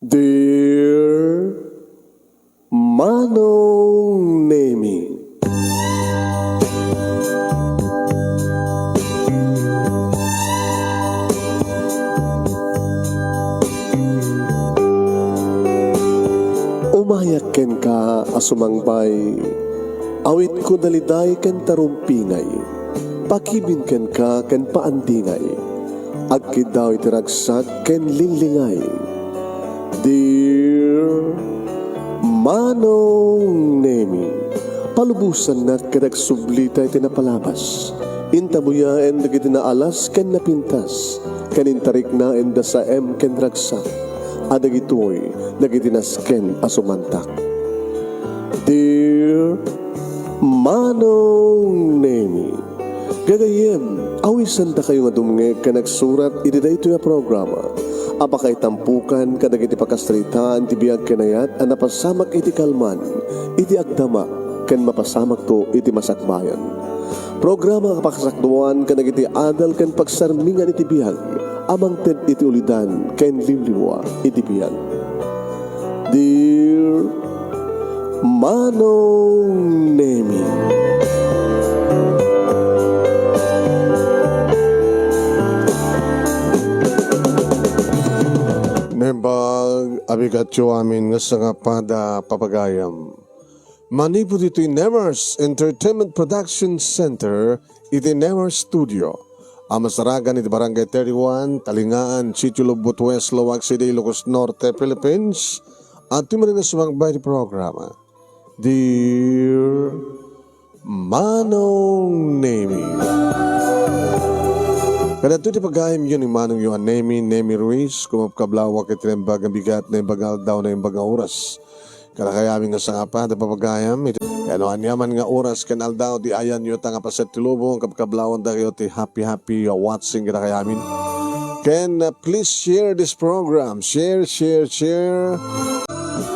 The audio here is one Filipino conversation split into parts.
Dear Manong Nemi, umayak ken ka asumangbay, awit ko daliday ken tarumpingay, pakibin ken ka ken paandingay, agkid daw itiragsak ken linglingay. Dear Manong Nemi, palubusan na kadagsublita tinapalabas, intabuya en dagiti na alas ken napintas, kanintarik na en da sa ken ragsak, adagitoy dagiti nasken asumantak. Dear Manong Nemi, gagayem, awisan ta kayo nga dumngeg ka nagsurat iti daytoy a programa. Apakay tampukan kadagiti pakastritaan ti biag kanayat a napasamak iti kalman, iti agdama ken mapasamak to iti masakbayan. Programa kapakasakduan kadagiti adal ken pagsarmingan iti biag, amang ted iti ulidan ken limlimwa iti biag. Dear Manong Nemi, nembag abigatyo amin nga sa nga pada papagayam. Manipod ito'y Nemers Entertainment Production Center, iti Nemers Studio. Amasaragan iti Barangay 31, Talingaan, Sitio Lubot West, Lawag City, Ilocos Norte, Philippines. At tumarin na sumagbay di programa. Dear Manong Nemi, kada ito di pagayam yun ni Manong yun Nemi Ruiz, kumapkablawak iti nembag ang bigat na imbagal daw na imbaga oras. Kada kayamin nga sa nga pa, da papagayam, ano anyaman nga oras, kanal daw, di ayan nyo tanga paset tilubong, kapkablawan da kayo ti happy watching kada kayamin. Can please share this program, share.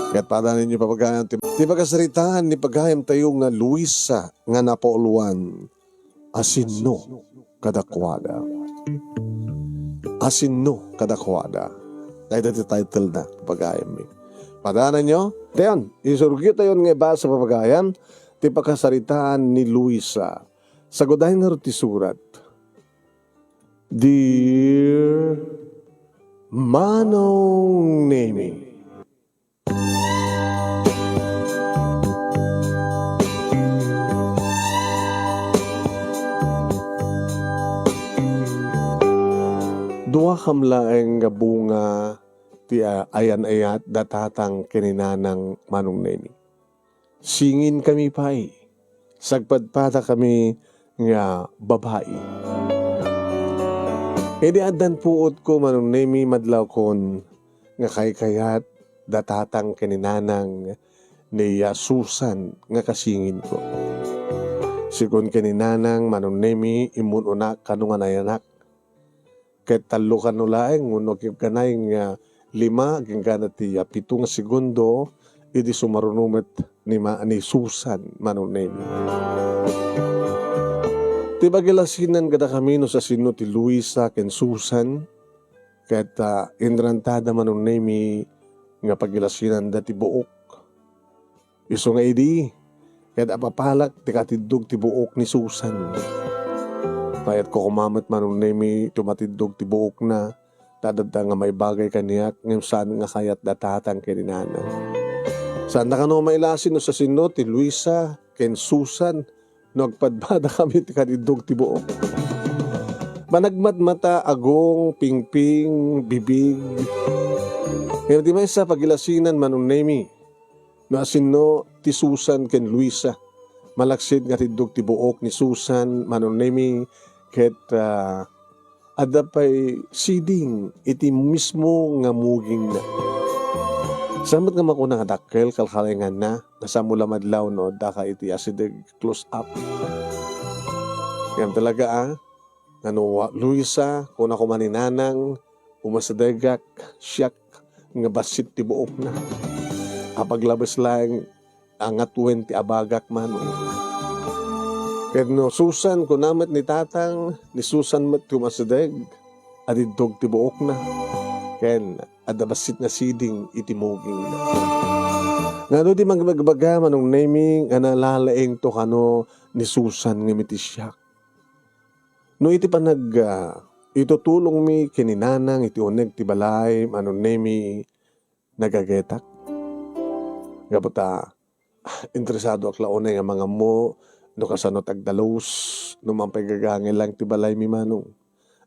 Kaya't padanin nyo papagayam, ti pagkasaritaan ni pagayam tayo nga Luisa nga napauluan, asino kadakwada. Asino kadakwada. Dahil dati title na papagayam mi. Padanan nyo, tayon, isurgi tayon nga ba sa papagayam, ti pagkasaritaan ni Luisa. Sagodahin nga ti surat. Dear Manong Nemi, duwa kamlaeng nga bunga ti ayan-ayat datatang kininanang Manong Nemi. Singin kami pa'y, sagpadpada kami nga babae. Hindi adan puot ko Manong Nemi madlaw kon nga kayat datatang kininanang ni Susan nga kasingin ko. Sigon kininanang Manong Nemi imununak kanungan ayanak. Ket talo ka nulaeng, uno kanay nga 5, gingana ti 7 nga segundo, idi sumarunumet ni Susan Manong Nemi. Ti bagilasinan kada kami no sa sino ti Luisa ken Susan, ket indrantada Manong Nemi nga pagilasinan da ti buok. Iso nga idi, ket apapalak ti katidog ti buok ni Susan. Payat ko kumamat Manong Nemi, tumatidog ti buok na, tadada nga may bagay kaniyak, ngayon saan nga kayat datatang kininana. Saan na ka no mailasin no sa sino, ti Luisa, ken Susan, nagpadbada kami ti katidog ti buok. Managmatmata, agong, pingping, bibig. Ngayon di may sa pagilasinan Manong Nemi, no sino ti Susan ken Luisa. Malaksid nga tidog ti buok ni Susan Manong Nemi, ket adapay siding iti mismo nga muging na. Samot nga makuna nga dakkel kalkalingan na nasamula madlaw no daka iti asidig close up. Yan talaga ano Luisa kuna kumaninanang umasadegak siyak nga basit ti buok na. Apaglabas lang angat wen ti abagak man. Ket no Susan kunamet ni tatang ni Susan met tumasadeg adidog ti buok na. Ken at basit nga siding itimuging na. Nga di magbaga manong naming analalaing to kano ni Susan nga mitisyak. No iti itutulong mi kininanang iti uneg ti balay manong nami nagagetak. Gabuta interesado ak launay nga mga mo no kasano tagdalos no mampagagangil lang ti balay mi manong.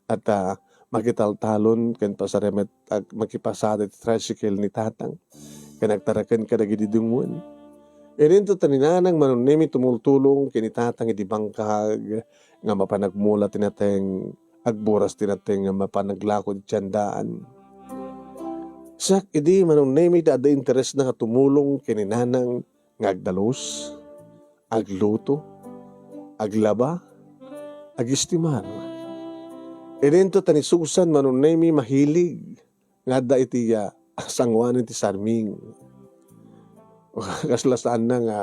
At makitaltalon ken pasaremet ag makipasada ti tricycle ni tatang. Kanagtaraken kadagiti dungon. Irin to taninanang manon nemi tumultulong kinitatang iti bangkag nga mapanagmula tinateng agburas tinateng nga mapanaglakod tiyandaan. Sak idi manon nemi da interes na tumulong kininanang nga agdalos, agluto, aglaba, agistimar. Irin to tani Susan manon nemi mahilig nga da iti sangwanan ti sarming. Kaslasaan na nga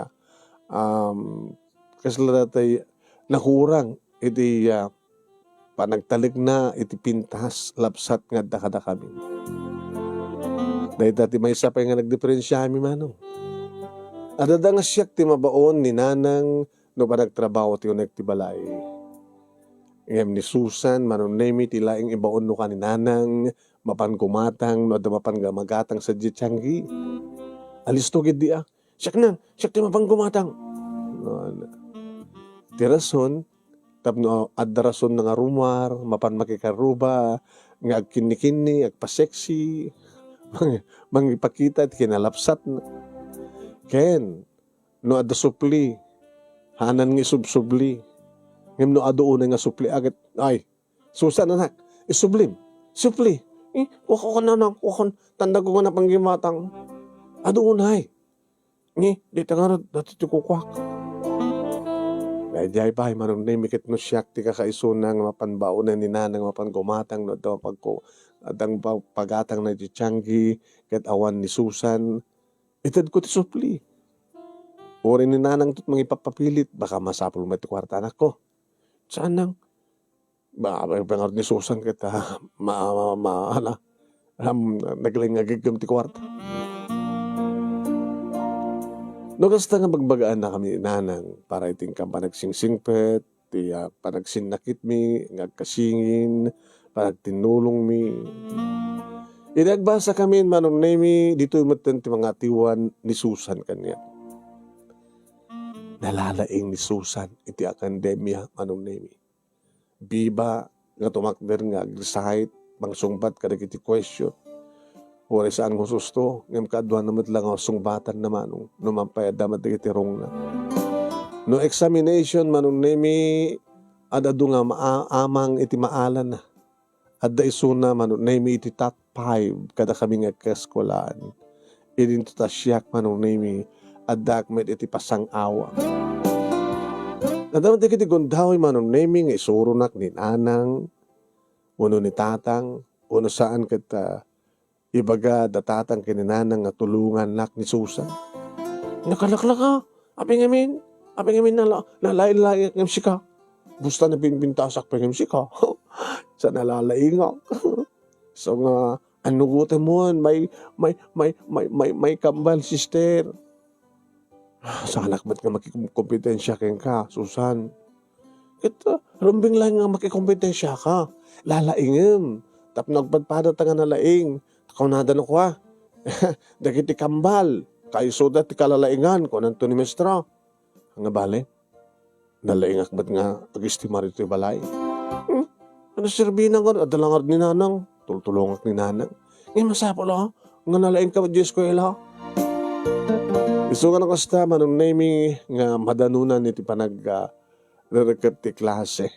kaslatay nakurang iti panagtalik na iti pintas lapsat nga dakada kami. Dahil dati may isa pa nga nagdiferensya mi manong. Adada nga siyak ti mabaon ni nanang no panagtrabaho ti unek ti balay. Ngem ni Susan manon nemi ti laing ibaon no kaninanang mapan kumatang no adda mapan magatang sa jitsangi. Alis to gid di siyak ti mapan kumatang. No, ti rason tapno adda rason nga rumar mapan makikaruba nga agkinni-kinni agpaseksi mangipakita ti kinalapsat na. Ken no adda supli hanan nga subsubli. Ngem no aduon nga supli agad ay Susan anak isublim supli wako na wakon tanda ko na panggimatang aduon hay di tangarod dati ti kukwak dayjay pa manong nemikit no siyak ti kakaisunang mapanbaon na ni nanang mapan gumatang no daw pagko adang pagatang na ti tiyanggi ket awan ni Susan ited ko ti supli ori ni nanang tut mangipapapilit baka masapul mo ti kwarta anak ko. Saan nang pangarap ni Susan kita naglingagigam ti kwarta. No kasta nga bagbagaan na kami nanang para iting ka panagsingsingpet, ti panagsinakit mi, ngagkasingin, panagtinulong mi. Inagbasa kami manong nemi dito imatan ti mga tiwan ni Susan kanya. Nalalaing ni Susan iti akademya manong nemi. Biba nga tumakder nga agrecite mangsungbat kadagiti question. Uri saan ko susto ngem kadwa namat lang ang sungbatan na manong numampay damat dagiti rong na. No examination manong nemi adado nga amang iti maalan na. Adda isuna manong nemi iti top 5 kada kami nga kaskolaan. Idin to tasyak manong nemi adak met iti pasang-awa. Nadaman ti kiti gondaw manong naming isurunak ni nanang, uno ni tatang, uno saan kita ibaga datatang kininanang nga tulungan nak ni Susan. Nakalaklak ka, aping amin nalain-lain ng sika. Busta na binbintasak pa ng sika. Sa nalalaingak. So nga, anugutan mo, may kambal sister. Sa anak ba't nga makikompetensya ka, Susan? Ito, rumbing lang nga makikompetensya ka. Lalaingin. Tap nagpadpada ta nga nalaing. Takaw na dan ako Dagiti kambal. Kayo soda ti kalalaingan ko nanto ni Mestra. Nga bale, nalaingak ba't nga pag-istimar ito yung balay? Ano sirbinan ko? Adalangar ni nanang. Tultulongak ni nanang. Ngayon masapol nga nalaing ka ba di eskwela? Iso nga nakasta manong naming nga madanunan iti panag-rerekat ti klase.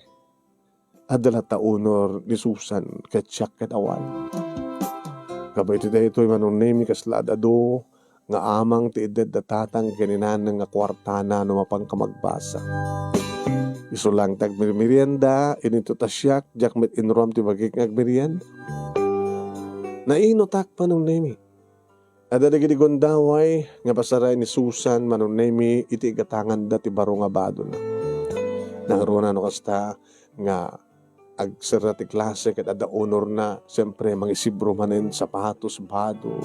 Adala taunor ni Susan ketsak ket awan. Kabay iti daytoy manong naming kaslad ado nga amang ti edad datatang kaninan nga kwartana no mapang kamagbasa. Iso lang tag merienda inito tasyak jak met inrom ti bagik nga merienda. Naino tak manong naming ada dagiti gondaway nga pasaray ni Susan manong nemi iti gatangan dati baro nga bado na. Nagruna no kasta nga agsara ti klase ket adda honor na siyempre mangisibro manen sapatos bado.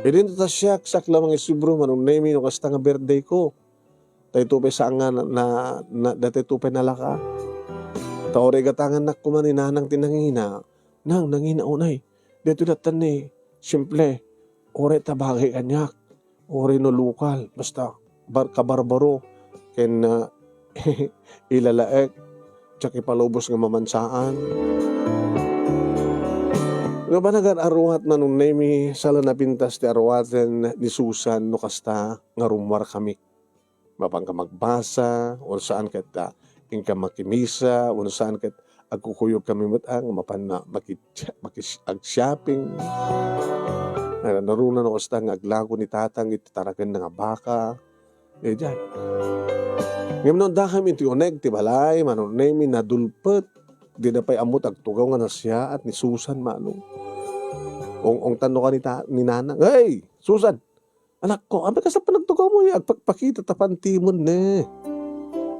Idin ta siya sakla mangisibro manong name no kasta nga birthday ko. Tayo pa sa nga na dati tupay nalaka. Taore gatangan nak ko man inanang tinangina. Nang nangina unay. Dito datan ni simple. Ore tabagay kanyak. Ore no lokal. Basta kabarbaro. Ken ilalaek. Tsaka ipalubos nga mamansaan. Nga ba nag-aruhat na nung name sala napintas ti aruhaten ni Susan no kasta nga rumwar kami. Mapang ka magbasa, o saan kat ingka makimisa, o saan kat agkukuyog kami matang, mapan na ag-shopping. Narunan ako sa aglago ni tatang, ititaragan na nga baka. Dyan. Ngayon nun, da kami tiyoneg, tibalay, manon name, nadulpet. Di na pa'y amot, agtugaw nga na siya at ni Susan, manong. Ong tanong ka ni nanang, hey, Susan! Anak ko, abi ka sa panagtugaw mo yung agpagpakita tapantimon ne.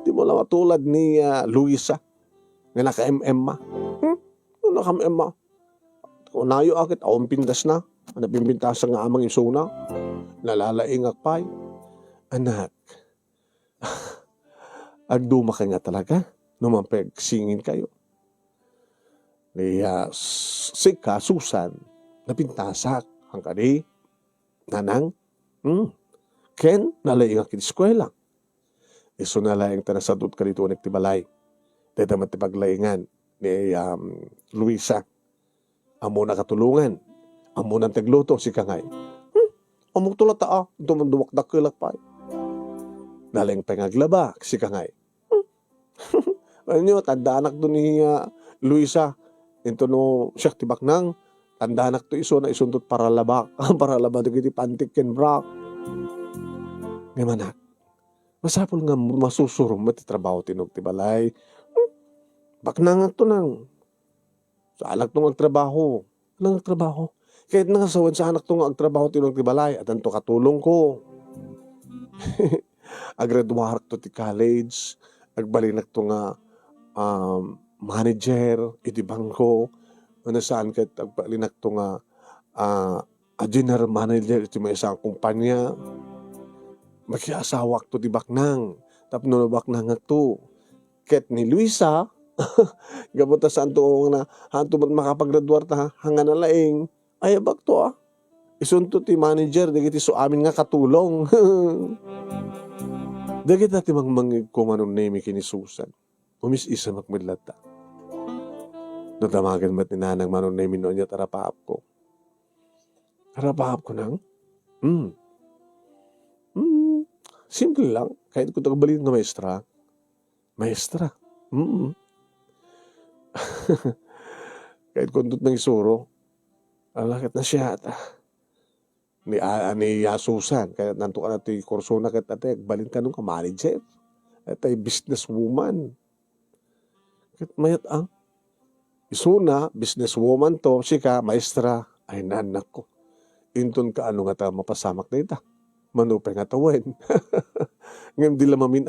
Di mo lang matulad ni Luisa. Nga naka-MM ma. Naka-MM ma. Unayo akit, awang pindas na. Napimpintasan nga amang isuna. Nalalaing akpay. Anak, agduma ka nga talaga. Numampeg singin kayo. Niya, sika, Susan, napintasak. Hangkadi, nanang, Ken, nalaing akin eskwela. Iso nalaing tanasadot ka dito nagtibalay. Dito matipaglaingan ni Luisa. Amo na katulungan. Amo na tagluto si Kangay. Among tulata dumakdak kilak pa. Nalaing pengaglaba si Kangay. Ano nyo, tanda anak doon ni Luisa. Ito no, siya tibak nang tanda anak to iso na isuntot para labak. Para labak iti pantik ken brak. Ngayon anak, masapol nga masusurong matitrabaho tinog tibalay. Bak na nga to nang. Sa anak tong agtrabaho. Anong agtrabaho? Kahit nangasawan sa anak tong agtrabaho tinog tibalay. At anto katulong ko. Agraduar to ti college. Agbalinak to nga manager. Iti bangko. Ano saan kahit agbalinak to nga a general manager. Iti may isang kumpanya. Magkiasawak to ti baknang. Tapno na baknang to. Ket ni Luisa, gabuta saan to na hanto ba't makapagraduar ta hanga na laing. Ay abak to Isunto ti manager, dagiti so amin nga katulong. Dagiti ti mangmangig kung anong name kini Susan. Umis isa makmidlata. Natamagan mat ni nanang manong name no niya tarapahap ko. Tarapahap ko nang? Simple lang. Kahit kung tagabalin ng maestra. Maestra. Kahit kung doon ng isuro. Alakit na siya. Ni Susan. Kaya nanto ka na ito yung kurso na kahit balin ka nung ka-manager. At ay businesswoman. Kahit mayat isuna, businesswoman to. Sika, maestra. Ay nanak ko. Inton ka ano nga ta mapasamak na ita. Manupay nga tawen. Ngayon di lamamin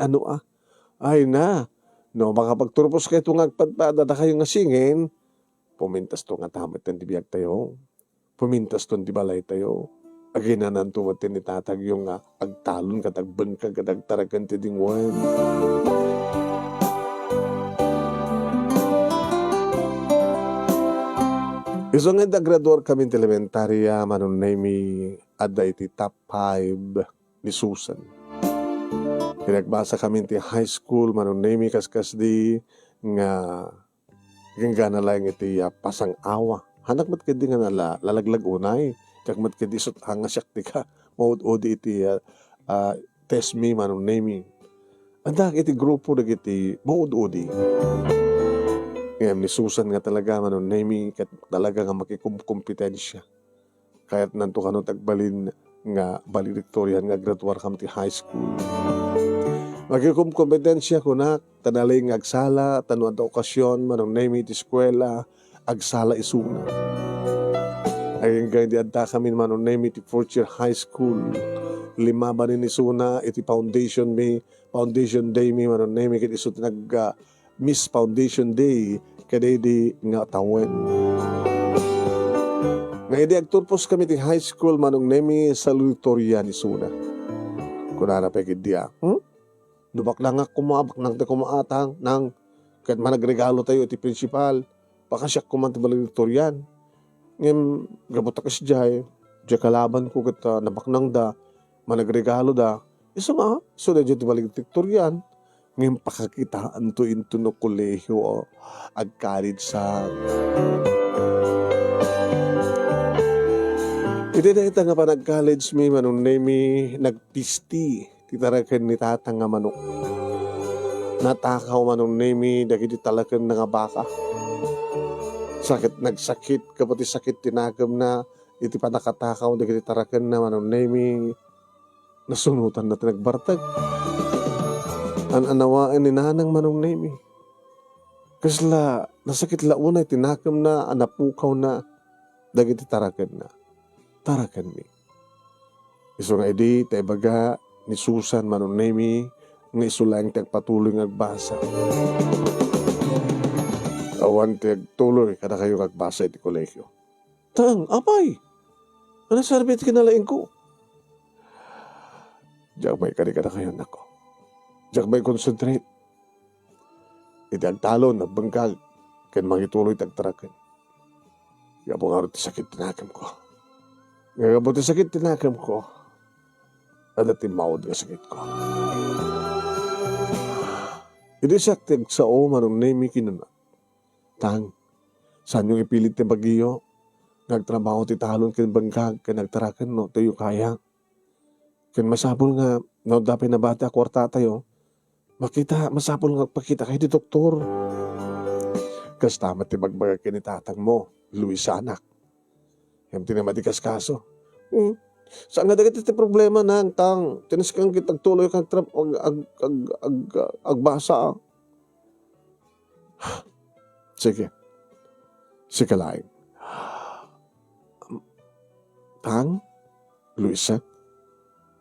Ay na. No, makapagturpos kayo itong agpadpada kayo nga singin. Pumintas to nga tamat ng dibiyag tayo. Pumintas to di balay tayo. Aginanan to matin ni tatag yung agtalon katagban kagadagtaragan ti dingwan. Iso nga graduar kami ti elementarya manon name adda iti top 5 ni Susan. Pinagbasa kami ti high school manon name kaskas di nga gana lang iti pasang awa. Hanak mat kedi nga lalaglag unay. Kag mat kedi sut hanga siyak ti ka maud-odi iti test me manon name. Andak iti grupo dagiti maud-odi. Ngayon ni Susan nga talaga manon name kat talaga nga makikumpetensya. Kaya't nanto kano tagbalin nga valedictorian nga graduar kam ti high school. Makikumpetensya ko na tanalay nga agsala tanuan ta okasyon manong name iti eskwela agsala isuna. Ay nga di adta kami manong name iti fourth year high school. 5 ba ni suna iti foundation day mi manong name iti isut Miss Foundation Day kada di nga tawen. Nga di agturpos kami ti high school manong nemi salutatorian ni Suna. Kunana pa dia. Dubak lang nga kumabak nang kumaatang nang kahit managregalo tayo iti principal. Baka siya kumanta salutatorian. Ngayon gabuta ka siya diya kalaban ko kita nabaknang da managregalo da. Isa nga so da diya ti salutatorian. Ngayon pakakitaan to into no kolehiyo agkarid sa iti na ita nga pa nag-college mi manong nemi nagpisti titarakan ni tatang nga manok. Natakaw manong nemi dagiti talakan nga baka. Nagsakit kapati sakit tinagam na iti pa nakatakaw dagiti tarakan na manong nemi nasunutan na tinagbartag. Anawaan ni nanang manong nemi. Kasla nasakit launay tinagam na anapukaw na dagiti tarakan na. Tarakan mi. Iso nga edi, tayo baga ni Susan manong nemi, nga iso lang patuloy ngagbasa. Awan tuloy kada kayo kagbasa iti kolekyo. Tang, apay! Ano sarbit kinalain ko? Diyak may kada kayo nako. Diyak may concentrate. Iti agtalon, nagbangkag, ken mangituloy tagtarakan. Yapong araw ti sakit tinakam ko. Ngayon buti sakit tinakam ko. At timawad nga sakit ko. Hindi saktig sa o manong nemi kinuna. Tang, saan yung ipilit ti bagiyo? Nagtrabaho ti talon ken bangkag ken nagtarakan no tayo kaya. Ken masapol nga no dapay na bata kwarta tayo. Makita masapol nga pakita kay di doktor. Kas tama ti bagbaga ken itatang mo, Luis anak. Yung tinamatikas kaso. Saan nga dagiti ti problema nang tang tinis kang kitagtuloy kang agbasa. Sige. Sige laing. Tang? Luisa?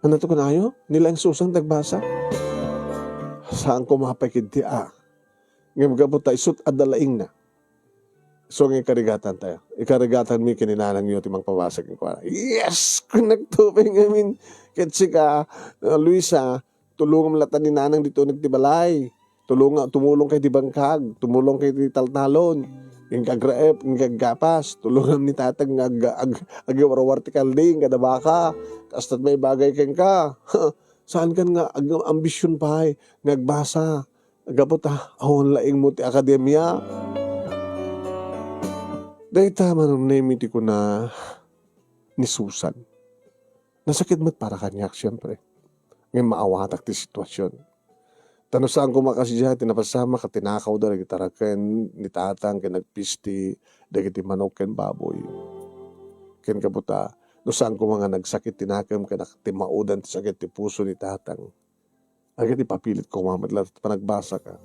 Ano to kanayo? Nilang susang nagbasa? Saan ko mapakid di Ngayon gabot tayo sut adalaing na. So nga ikarigatan tayo. Ikarigatan mi kininanang nyo timang pabasag ng kwara. Yes! Kung nagtupay ngamin. Kasi ka, Luisa, tulungan malatan ni nanang dito nagtibalay. Tumulong kay di bangkag. Tumulong kay di taltalon. Yung kagraep, yung kagapas. Tulungan ni tatang agawarawar ti kalding, kada baka. Kasta't may bagay keng ka. Saan kan nga ambisyon pa nagbasa. Agapot ahon laing mo ti akademya. Dahil tama nung namiti ko na ni Susan. Nasakit mo't para kanyak, siyempre. Ngayon maawatak ti sitwasyon. Tano saan ko makasya, tinapasama ka, tinakaw da, nagitaraken, ni tatang, ken nagpisti, dagiti manok, ken baboy. Ken kabuta, no saan ko mga nagsakit, tinakam, ken timaudan, ti sakit, ti puso ni tatang. Agad ipapilit ko mamadlat, panagbasa ka.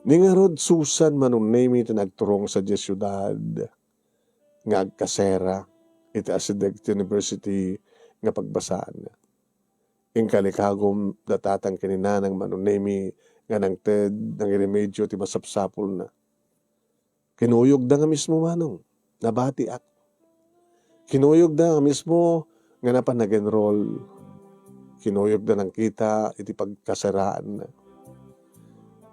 Ningarod Susan manong name ito nagturong sa syudad nga agkasera iti Asideg University nga pagbasaan. Ing kalikagom datatang kininanang manong name nga nang TED ng remedyo ti masapsapol na. Kinuyog da nga mismo manong nabati ako. Kinuyog da nga mismo nga napanag-enroll. Kinuyog da ng kita iti pagkasaraan na.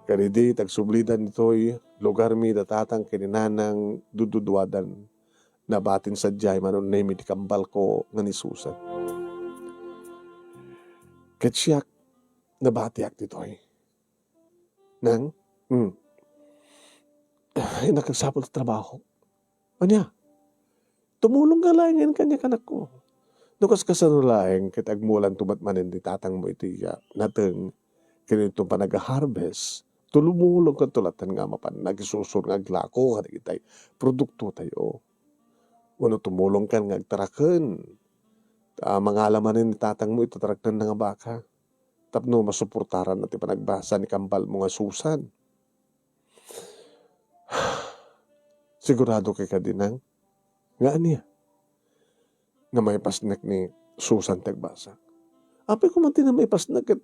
Kanidi, tagsublidan nito'y lugar mi datatang kininanang dududwadan na batin sa jay manon name iti kambal ko nga ni Susan. Katsiyak nabatiak nito'y. Nang, nakagsapol sa trabaho. Anya, tumulong ka lang yan kanya kanak ko. Nukas kasanulaeng kitagmulan tumatmanin di tatang mo iti nateng kinitong pa nag-harvest. Tulumulong ka tulatan nga mapan, nagisusur nga aglako, kada kitay, produkto tayo. Wano tumulong ka nga agtaraken. Mga alamanin ni tatang mo, itataraknan na nga baka. Tapno masuportaran natin panagbasa ni kambal mo nga Susan. Sigurado kay ka dinang, nga niya, nga may pasnak ni Susan tagbasa. Apay ko man na may pasnak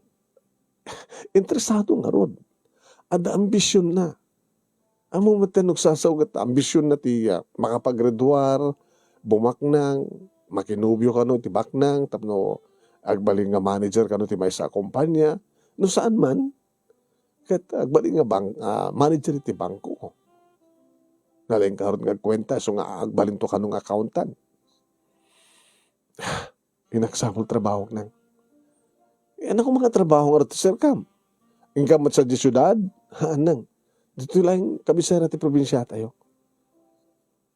interesado nga rod. Ada ambisyon na. Amo matanog sasawgat ambisyon na ti makapaggraduar, bumaknang, makinubyo kano ti baknang, tapno agbaling nga manager kano ti may sa kumpanya, no saan man, kat agbaling nga manager ti bangko. Naling karon nga kwenta, so nga agbalin to kanong accountant. Inaksakol trabaho nang. Yan ako mga trabaho nga rito, Sir Cam. Ingkamot sa di syudad, haanang. Dito lang kabisera ti probinsya tayo.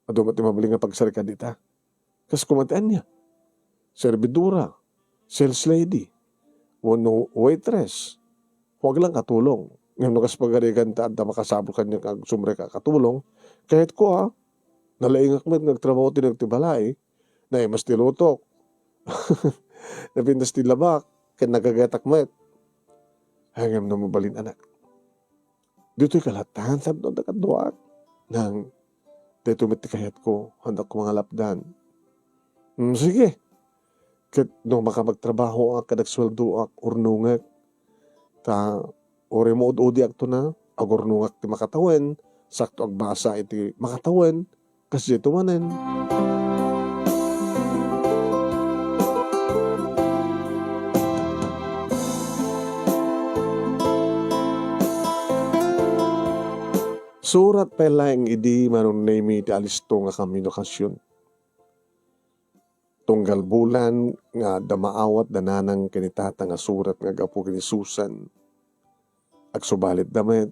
Adumat ti mabali nga pagsarika dita. Kas kumatian niya. Servidura, sales lady, waitress. Huwag lang katulong. Ngayon kas pagarigan ta at makasabot kanya kag sumre ka katulong. Kahit ko nalaingak mo nagtrabaho ti nagtibalay, na mas tilutok. Napindas ti labak, kaya nagagatak mo. Hanggang na mabalin anak. Dito'y kalatahan sa doon nakaduak nang dito mitikayat ko, handak ko mga lapdan. Sige, kat nung makamagtrabaho ak, kadagsweldo ak, urnungak, ta, ore mo udi ak to na, ag urnungak ti makatawen, sakto ag basa iti makatawen, kasi ito manen. Surat pala ang idi manon name ti alisto nga kami lokasyon. Tunggal bulan nga damaawat dananang kinitata nga surat nga gapu kini Susan. Ag subalit damit.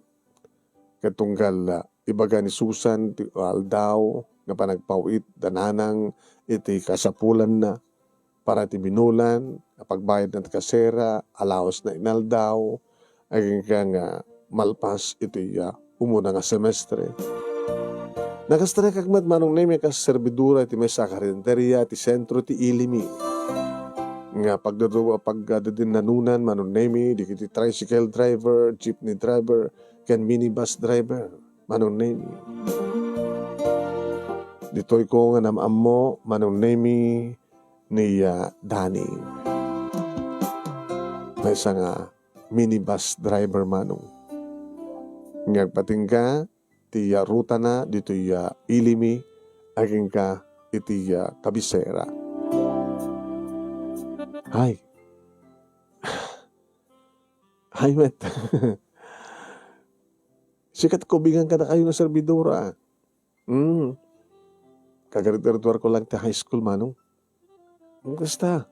Katunggal ibaga ni Susan ti aldaw nga panagpawit dananang iti kasapulan na para ti binulan pagbayad ng kasera alaos na inaldaw aging ka nga malpas iti umuna nga semestre. Nakastra kagmat manong name kas servidura iti may sa karinderya ti sentro ti Ilimi. Nga pagdadin nanunan manong name di kiti tricycle driver, jeepney driver, ken minibus driver manong name. Dito'y ko nga namam mo manong name ni Danny. May isa nga minibus driver manong. Ngagpating ka, ti ruta na dito Ilimi, aging ka iti kabisera. Hi. Hi, met. Sikat ko bigan ka na kayo ng servidora. Kagarit-rituar ko lang ti high school, manong. Basta.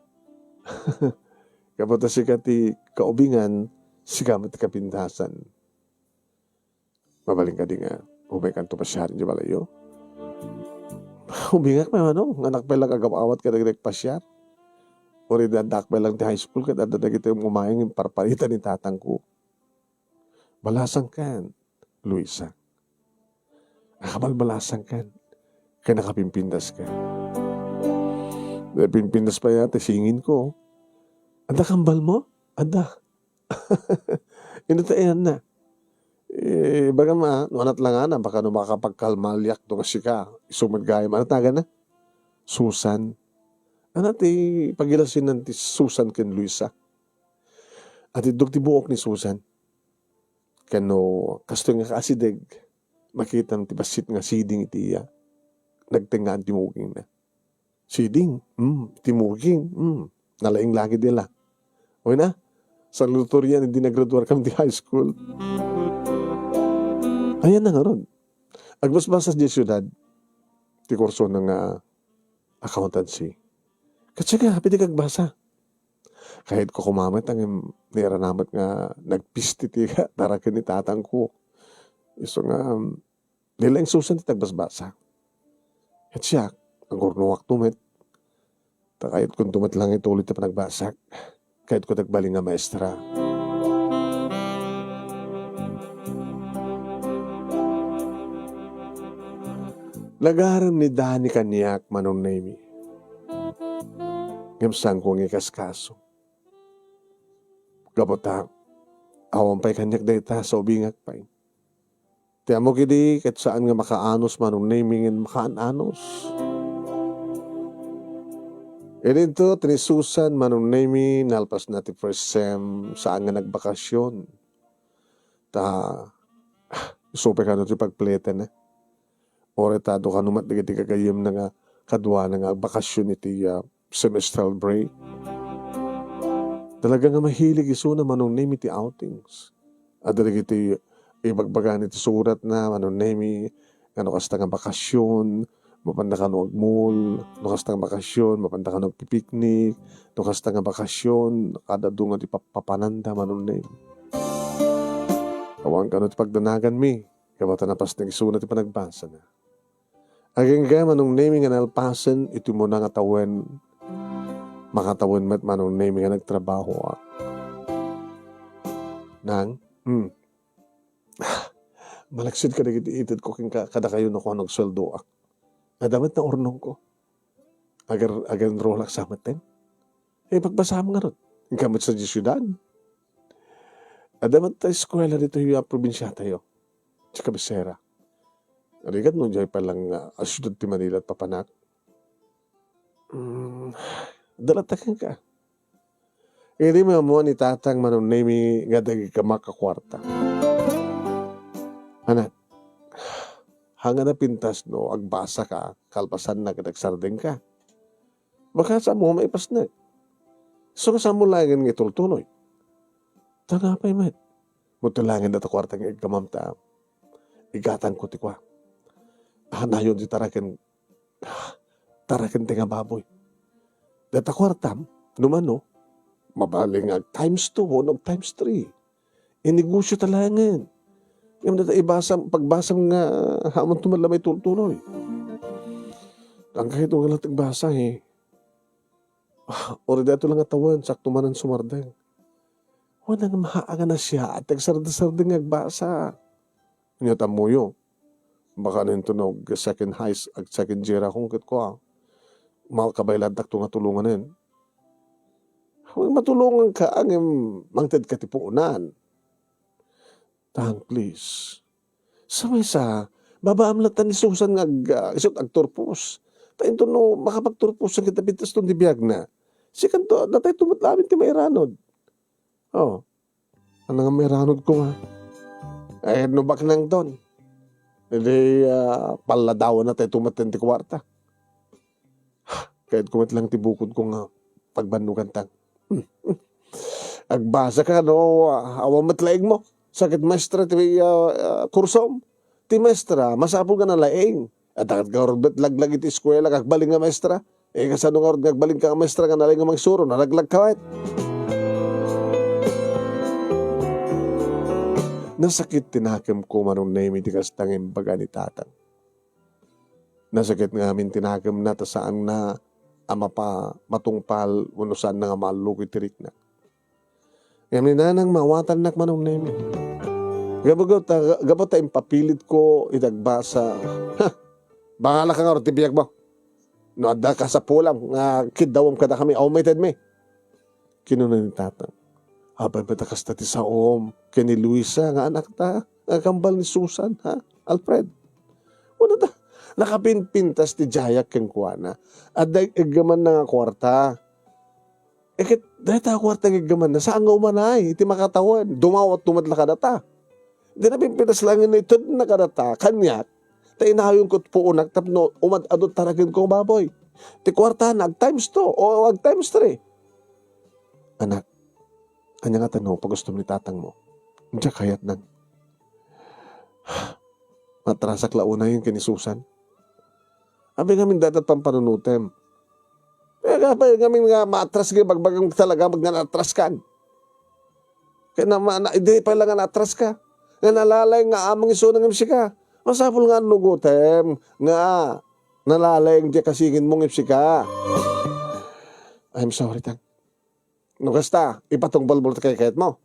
Kapag sikat ti kaubingan, sigamat kapintasan. Mabaling ka di nga, umay kanto pasyarin di balayo. Umingak may anak pa lang agawawat ka nagpasyar. O rin dandak pa lang di high school ka, dadadag ito yung umayang yung parpalitan ni tatang ko. Balasang kan, Luisa. Nakabalbalasang kan, kaya nakapimpindas ka. Pimpindas pa yata, singin ko. Anda kambal mo? Anda. Inutayan na. Baga nuanat lang na, baka makakapagkalmalyak do kasi ka, isumad gaya, taga na? Susan. Ti pagilasin ng ti Susan ken Luisa. At idog ti buok ni Susan. Kano, kasto nga kaasideg, makita ng ti basit nga siding iti nagtingaan timuging na. Siding? Timuging? Nalaing lagi nila. O na? Sa lutorian, hindi nagraduar kami di high school. Ayan na nga ron. Agbasbasas di syudad, ti kurso ng accountancy. Katsaga, pwede kagbasa. Kahit ko kumamit, ang niranamat nga nagpistiti ka, tarakin ni tatang ko. Iso nga, nila yung Susan ti tagbasbasa. At siya, ang urnuwak tumit. Kahit kung tumit lang ito ulit na panagbasak, kahit ko tagbaling nga maestra. Lagaran ni Danny kaniyak manong name. Ngamsang kong ikaskaso. Gabota, awang pa'y kanyak dayta sa ubingak pa'y. Tiyan mo kidi, kahit saan nga makaanos manong namingin makaanos. E dito, tinisusan manong nami, nalpas natin first sem, saan nga nagbakasyon. super ka no ti pagpleten oretado ka numat digiti kagayem na nga kadwa na nga bakasyon iti semestral break. Talaga nga mahilig iso na manong name iti outings. Adala iti ibagbagan iti surat na manong name ano kasta nga bakasyon, mapanda ka no agmul, no kasta nga bakasyon, mapanda ka no pipiknik, no kasta nga bakasyon, kada dunga ti papananda manong name. Awang ka no ti pagdanagan mi, kabata na pas nag-isunat ti panagbasa na. Aging ka manong name nga nalpasan, ito mo na nga tawen, makatawan mat manong name nga nagtrabaho nang malaksid ka nagitiitid ko king kada kayo na ko nagsweldo dapat na ornong ko agar rolak sa matin pagbasam nga ron kamit sa syudad dapat ta eskwela dito yung probinsya tayo sa kabisera arigat mo dyan palang syudad ti Manila at papanak dalatakan ka. Hindi mo ni tatang manong name nga dagi ka makakwarta. Anak, hanga na pintas no, agbasa ka, kalpasan na kadagsardeng ka. Baka sa mo maipas na. So kasama mo lang nga itultuloy. Tanapay man. Mutulangin na ta kwarta nga ikamamta. Igatan ko ti kwa. Hanayon di tarakin tinga baboy. Data kwartam, numano, mabaling ag times 2 o times 3. Inegosyo talangan. Yung data pagbasam nga hamon tumalamay tuloy. Ang kahit nga lang tagbasa ori dato lang atawan, sakto man ang sumardeng. Wala nga mahaaga na siya at nagsarda-sardeng agbasa. Nyata mo yun. Baka nintunog second highs ag second jera kung kit ko kabaylan takto nga tulungan nun. Matulungan ka ang mangted katipuunan. Tang please. Samay sa babaamlatan ni Susan nga isot agturpos. Tayo ito no makapagturpos ang kita bitas itong dibiyag na. Sikan to, datay tumatlamin ti mayranod. Ano nga mayranod ko nga. No bak nang ton. Hindi paladawan na tayo tumatin ti kwarta. Kahit kumit lang tibukod ko nga pagbanugan tang. Agbasa ka no, awang matlaig mo. Sakit maestra ti kursom. Ti maestra, masapul ka na laing. At agad ka orbet laglag iti eskwela, kakbaling nga maestra. Kasano nga orbet kakbaling ka nga maestra, nga nalaing nga magsuro, nalaglag ka wait. Nasakit tinakim ko manong name iti kastangin baga ni tatang. Nasakit nga amin tinakim na tasaan na ama pa matungpal unusan na nga malukit tirik na. Ngayon na nang mawatan nak manong neme. Gabot ta impapilit ko idagbasa. Bangala ka nga ro tibiyag mo. No adda ka sa pulam nga kidawam kada kami aumated me. Kinunan ni tatang. Abay batakas ta ti saom kani Luisa nga anak ta nga kambal ni Susan Alfred. Wala ta nakapinpintas ti Jayak keng kuana. At igaman na nga kwarta. Dahil ta kwarta igaman na. Saan nga umanay? Iti makatawan. Dumawat tumadla ka data. Di na pinpitas lang yun ito na ka data. Kanyak. Tayo nahayon ko po unak tapno. Umadadot taragin kong baboy. Ti kwarta na ag times 2 o ag times 3. Anak. Kanya nga tanong pag gusto ni tatang mo. Diyan kayat nang. Matrasak launa yung kini Susan. Abi ngamin datat pampanunutem. Kaya ngamin nga maatras ka, bagbagang talaga magnanatras kan. Kaya hindi pa lang nga natras ka. Nga nalalay nga amang iso ng imsika. Masapul nga nugutem. Nga nalalay ang di kasigin mong imsika. I'm sorry, tang. No kasta, ipatong balbol kay kayat mo.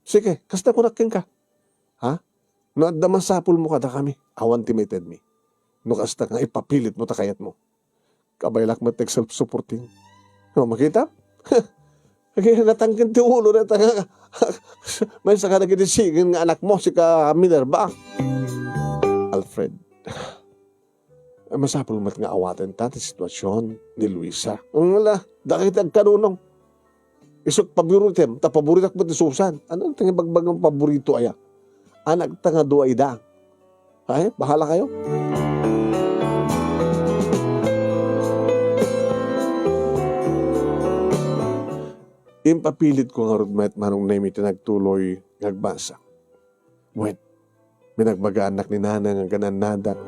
Sige, kasta kunakin ka. No adda masapul mo kada kami. Awan timated me. No kasta nga ipapilit mo takayat mo. Kabaylak mo self-supporting. No, makita? Kaya natangkin ti ulo na tanga. May saka nagitisigin nga anak mo si ka Minerva. Alfred. Masapul mat nga awaten ta ti sitwasyon ni Luisa. Wala, dakit ang kanunong. Isot paburitem, ta paboritak mo ti Susan. Ano ang tingin bagbagang paborito aya? anak ta nga duay da. Ay, bahala kayo. Impapilit ko nga rudmet manong name iti nagtuloy ngagbasa. Wen, minagbaga anak ni nana nga gananadak.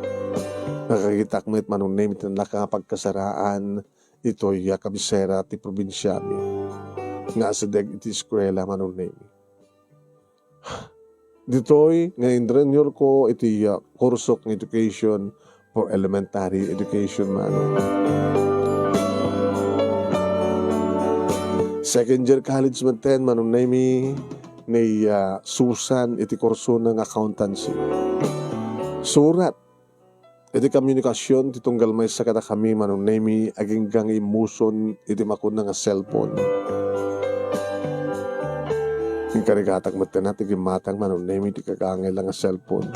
Nakakitak met manong name iti nakapagkasaraan ito'y kabisera ti probinsyami. Nga sa deg iti eskwela manong name. Dito'y nga indrenyor ko iti kursok ng education for elementary education manong. Second year college maten manong name ni Susan iti kurso ng accountancy. Surat iti komunikasyon ti tunggal may sakata kami manong name aging gang imuson iti makuna nga cellphone. Yung karigatak maten natin gimatang manong name iti kakangay lang nga cellphone.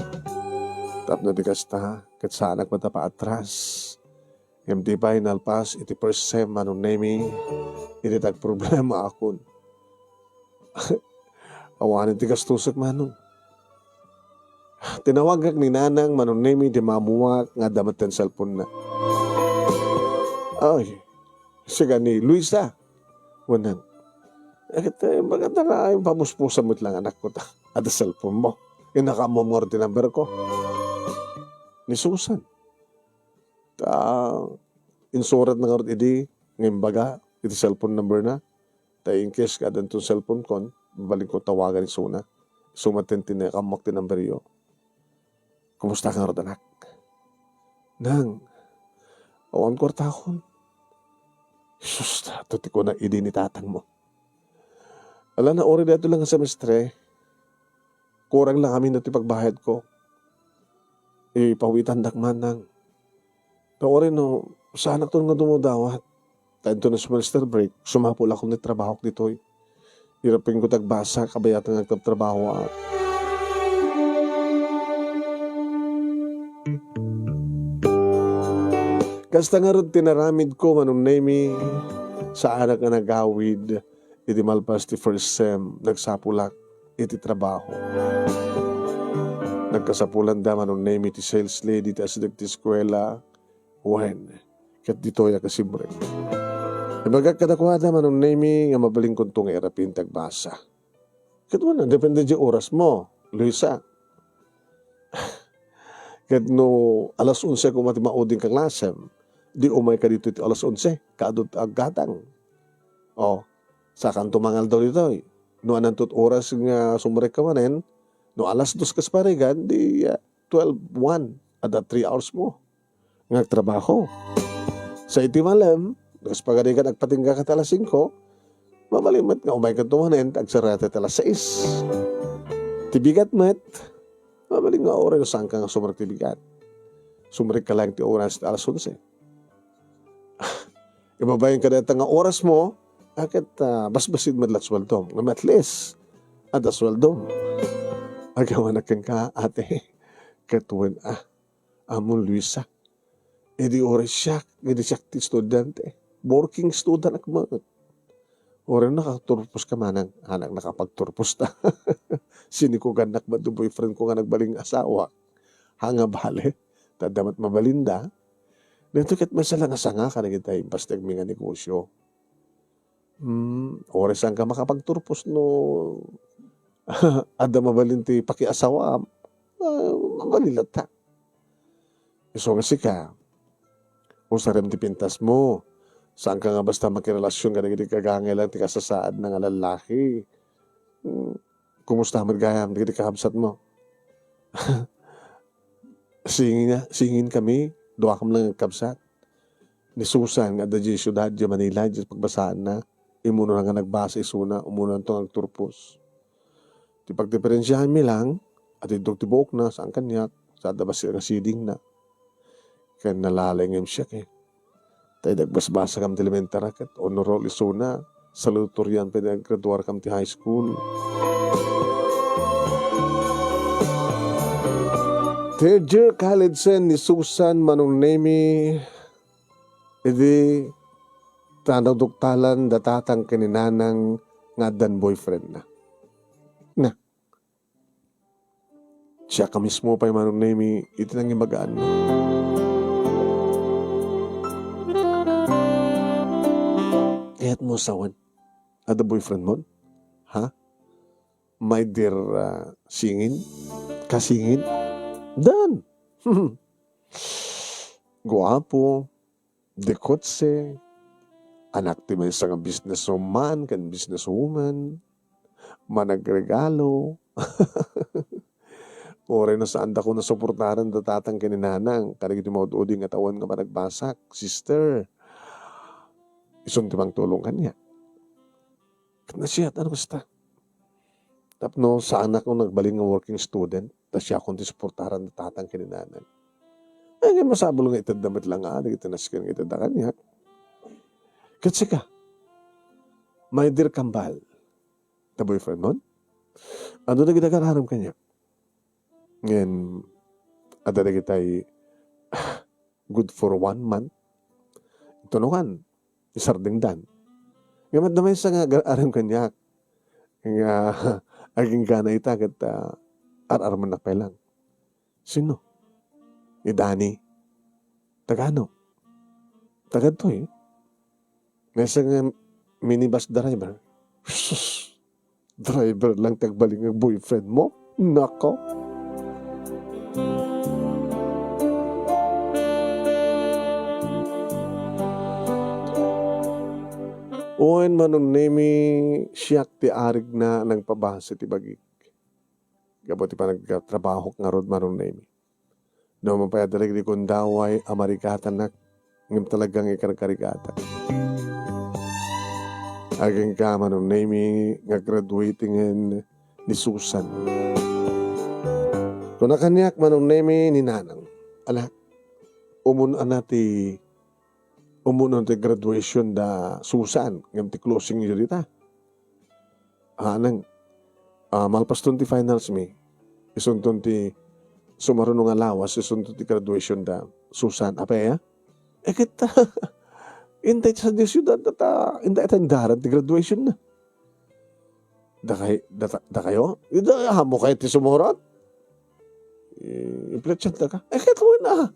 Tap na di kasta kat saanak mata pa atras. MD final pass iti first sem manong name iti tag problema akon. Awanin ti kastusak manong. Tinawagak ni nanang manong name di mamuwak nga damat ten cellphone na. Ay, siya ni Luisa. Wanang. Maganda na yung pamuspusan mo't lang anak ko ta. Ada cellphone mo. Yung nakamomor ti number ko. Ni Susan. Insurat na nga rin iti. Ngayon baga, iti cellphone number na. In case ka dan itong cellphone kon, balik ko tawagan ni Suna. Sumatin tinakamok ti number yo. Kumusta ka nga rin anak? Nang, awan ko takon. Jesus, tuti ko na idi ni tatang mo. Ala na ori dito lang ang semestre. Kurang lang kami na pagbayad ko. Ipawitan dakman nang. Ori no, sa anak to nga dumudawat. Tayo to na semester break, sumapul ako na trabaho dito. Hirapin ko tagbasa, kabayatan nagtatrabaho ako. Kasta nga rin tinaramid ko manong name sa anak na nagawid. Iti malpas ti first sem, nagsapulak iti trabaho. Nagkasapulan da manong name iti sales lady iti asidag ti eskwela. Wen, kat dito ya kasibre. Ibagak kadakwada manong name nga mabaling kuntong erapin tagbasa. Kat wala, depende di oras mo, Luisa. Kat no alas 11 kung mati mauding kang lasem, di umay ka dito iti alas 11, kaadot aggatang. O, sa kanto mangal daw dito. No anantut oras nga sumrek ka manen, no alas 2 kas parigan, di 12:01 ada 3 hours mo. Ngagtrabaho. Sa iti malam, kas pagadikan agpatingga ka alas 5, mamalimat nga umay ka tumanen, agsarate alas 6. Tibigat met, mamaling nga oras saan ka nga sumrek tibigat. Sumrek ka lang ti oras alas 11. Ibabayin ka dito nga oras mo, akit basbasid madlat swaldom. At least, ada swaldom. Agawan na kang ka, ate. Katuan, amon Luisa. Edi oras siya, edi siya ti estudyante. Working student akmat. Oras nakaturpos ka manang, anak nakapagturpos ta. Sinikugan nakmat do boyfriend ko nga nagbaling asawa. Hanga bale, tadamat mabalinda. Dito kat masala nga sanga ka na kita impastag mga negosyo. Oras ang ka makapagturpos no ada mabalinti pakiasawa mabalilata. So nga sika kung sarem ti pintas mo saan ka nga basta makirelasyon ka na giti kagangilan ti kasasaad ng lalaki. Kumusta magayam giti kahabsat mo. Singin kami duwa kam lang kabsat ni Susan nga da di syudad di Manila di pagbasaan na imuno na nga nagbasa isuna, umunan to nagturpos. Di pagdiferensyahan mi lang, at itong tibok na, saan kanyak, sa dabas nga siding na. Kaya nalalengem siya kay. Tayo nagbasbasa kam ti elementary kat, honor roll isuna, saluturian pinaggraduar kam ti high school. Third year college sen ni Susan manong name idi tanaduktalan datatang kininanang nga dan boyfriend na. Siya ka mismo pa yung manong name itinang imagaan mo. Kaya't mo sawan. Ada boyfriend mo? Ha? My dear singin? Kasingin? Dan! Guwapo, dekotse, anak ti may isang businesswoman kan businesswoman, managregalo. Oray na saan da ko nasuportaran da tatang kininanang, karigiti maududing atawan nga managbasak, sister. Isun timang tulong kanya. Kana siya, ano basta? Tapno sa anak ko nagbaling nga working student, ta siya akong tisuportaran da tatang kininanang. Ay, nga masabalo nga itadamit lang nga, nagitinaskin nga itadakan niya. Kasi ka, my dear kambal, na boyfriend nun, ano na ginagararam kanya? Ngayon, ada na kita'y good for 1 month. Ito nukan, isarding dan. Ngayon, damay sa nga aram kanya, nga aging gana ita, kat ar-arman na lang. Sino? Dani. Tagano? Tagad to Nasa nga minibus driver. Sus, driver lang tagbaling ang boyfriend mo? Nako. Oen manong nemi siyak ti arig na nagpabasa ti bagik. Gabot ti pa nagtrabaho nga rod manong nemi. No, mapayadalig di kong daway, amarikatan na, ngam talagang ikarkarikatan. Aging ka manong nami, nga graduating ni Susan. Kung nakanyak manong nami ni Nanang, alak, umunan ti graduation da Susan, ngam ti closing yun dita. Anang, malpaston ti finals mi, isunton ti sumarunong alawas, isunto ti graduation da Susan. Apa ya? Kita, intay sa di siyudad, intay tandaran ti graduation na. Da kayo? Da hamo kayo ti sumurat? Ipletsan ta ka? Kita mo na.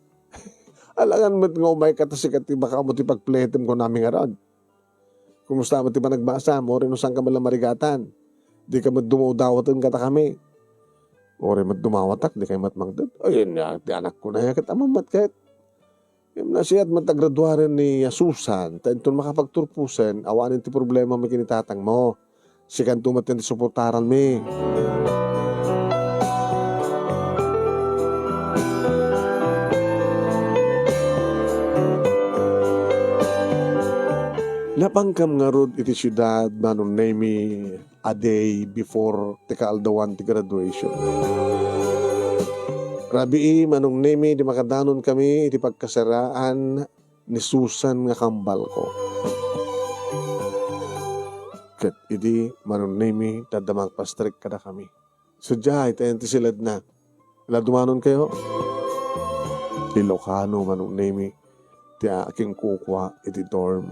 Alangan mo nga umay ka ta sikat, baka mo ti pagpletem ko namin arad. Kumusta mo ti pa nagbasa, mo rin usang ka malang marigatan. Di ka madumudawatan kata kami. Ore mat dumawatak, di kayo matmangdad. Ayun na, di anak ko na yakit amamat kahit. Yung na siya at matagraduaran ni Susan, tainton makapagturpusan, awanin ti problema may kinitatang mo. Sikan tumatin ti suportaran mi. Napangkam nga rod iti siyudad manong name a day before ti kaaldawan ti graduation. Rabi manong name di makadanon kami iti pagkasaraan ni Susan nga kambal ko. Ket iti manong name dadamag pastrik kada kami. Sadya itayan ti silad na. Ladumanon kayo? Ilocano manong name ti aking kukwa iti dorm.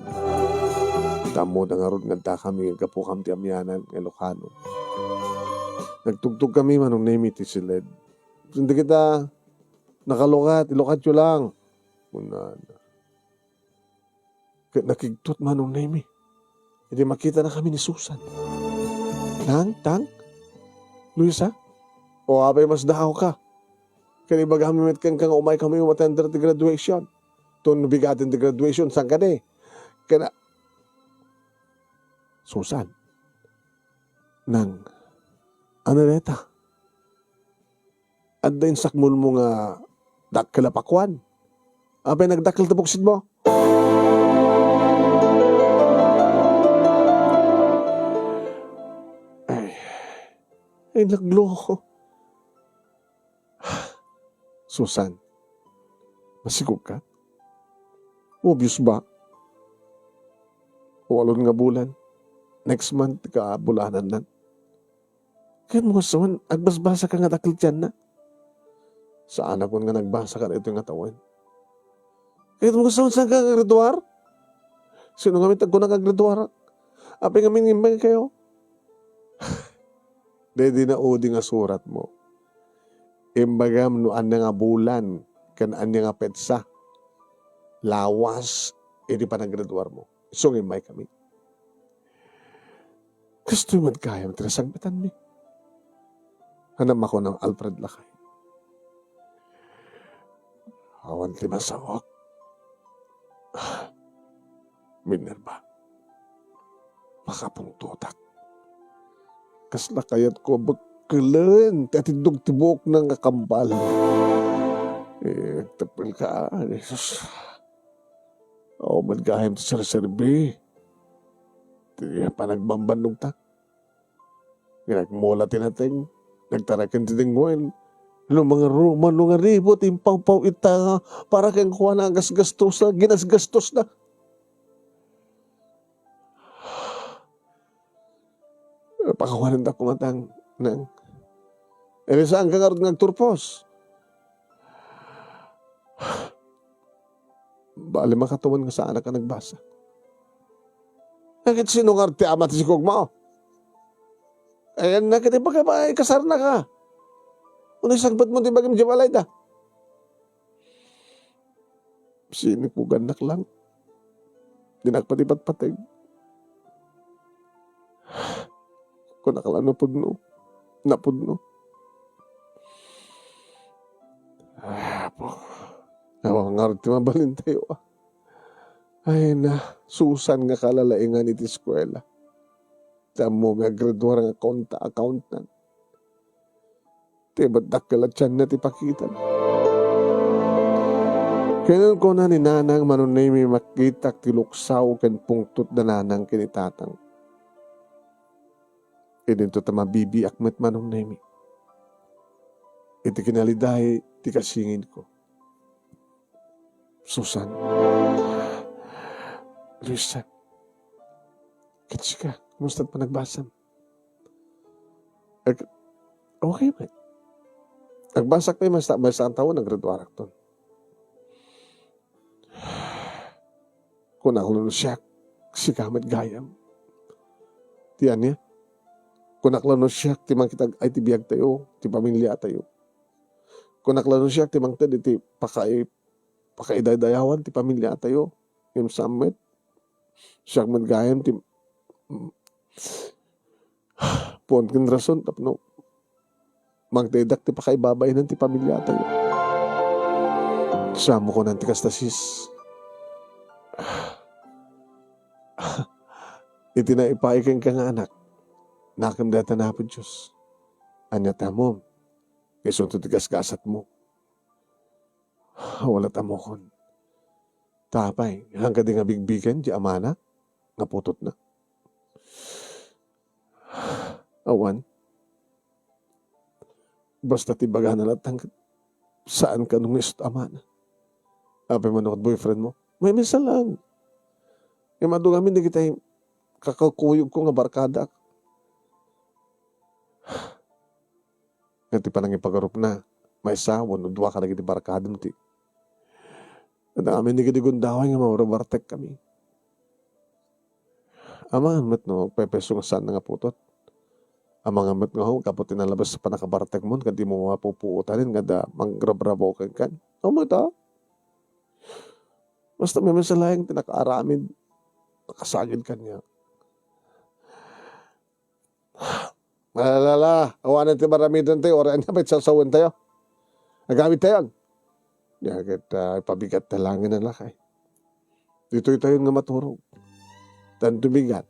Tamo na nga ron nga kami kapukam ti amyanan ng Ilocano. Nagtugtog kami manong name iti silid. Hindi kita nakalukat, ilukat yun lang. Nakigtot manong name. Hindi makita na kami ni Susan. Tang? Luisa? O abay mas dahaw ka. Kaya bagamit kang umay kami umatender ti graduation. Doon nabigatin ti graduation, saan ka de? Kaya Susan, nang anareta, at dahin sakmul mo nga dakkalapakwan. Abay nagdakkel tabuksid mo. Ay nagloko. Susan, masigog ka? Obvious ba? Walon nga bulan. Next month ka bulanan nan. Kaya mo sawan, agbasbasa ka nga dakil dyan na. Sa anak ko nga nagbasa ka na ito nga tawan. Kaya mo sawan saan ka graduar? Sino nga mitag ko na kagraduar? Apay nga minimay kayo? Dede na udi nga surat mo. Imbagam no anya nga bulan, kan anya nga petsa, lawas, edi panagraduar mo. So ngimay kami. Gusto mo kaya matrasagbitan mi. Hanam ako ng Alfred Lakay. Awan ti masawak. Minerva. Makapungtutak. Kasla kayat ko bagkalan. Tatidog tibok ng kakambal. Tapil ka. Jesus. Madgahim ti sarserbi. Tiya pa nagbambanong tak. Nagmula tinating. Nagtarakin titingwen. Mga Roman, mga ribot, impaw-paw ita, para kang kuha na gasgastos na, ginasgastos na. Pakawanan na kumatang nang. Saan ka nga rin nagturpos? Bali makatuman nga saan ka nagbasa. Nakit sino nga rin amat si Kugmao? Ayan, nakit ipagkabay, kasar na ka. Unay sagbat mo di bagam jabalay da. Sini po ganak lang. Dinagpatipat-patay. Kung nakala napudno. Napudno. Po. Awang nga rin mabalin tayo. Ay na, susan nga kalalaingan iti eskwela. Tamo nga graduar nga accountant. Ba't dakalat siya na tipakitan? Kailan ko na ni nanang manunay may makitak tiluksaw ken pungtot na nanang kinitatang. Idinto ta mabibi akmet manunay mi. Iti kinalidahi ti kasingin ko. Susan. Luisa. Kitsika. Kumusta't pa nagbasam? Okay ba? Nagbasak pa yung may isang taon, naggraduarak doon. Kung nakulo siya, si Kamet Gayam. Tiyan niya. Kung naklano siya, timang kita ay tibiyag tayo, ti pamilya tayo. Kung naklano siya, timang tayo, ti pakaiday-dayawan, ti pamilya tayo. Yung summit. Siya Kamet Gayam, ti puan kin rason, tapno. Magdedak ti pakaibabay ng ti pamilya tayo. Samo ko ng ti kastasis. Iti na ipaikin ka nga anak. Nakamdata na po Diyos. Anya tamom. Isunto ti gasgasat mo. Wala tamo kon. Tapay. Hanggang di nga bigbigan di amana. Naputot na. Awan. Basta tibaga na latang saan ka nung isot amana. Apay mo nakot boyfriend mo. May misa lang. Yung madungamin di kita kakakuyog ko nga barkada. Nga ti panang ipagarup na. May sawan o duwa ka na giti barkada mo ti. At amin di giti gundaway nga mawarabartek kami. Amangan mat no, pepeso nga saan na nga putot. Ang mga mat nga ho, kapot tinalabas sa panakabartek mo, kandi mo mapupuutanin, kada manggrabrabo kan. O mo ito. Basta may masalayang tinakaaramid, nakasagid ka niya. Malalala, awanan ti maramidan tayo, oraan na ba't sasawan tayo? Nagamit tayo. Yan, ipabigat talangin na lakay. Dito tayo nga maturog. Dan tubigat.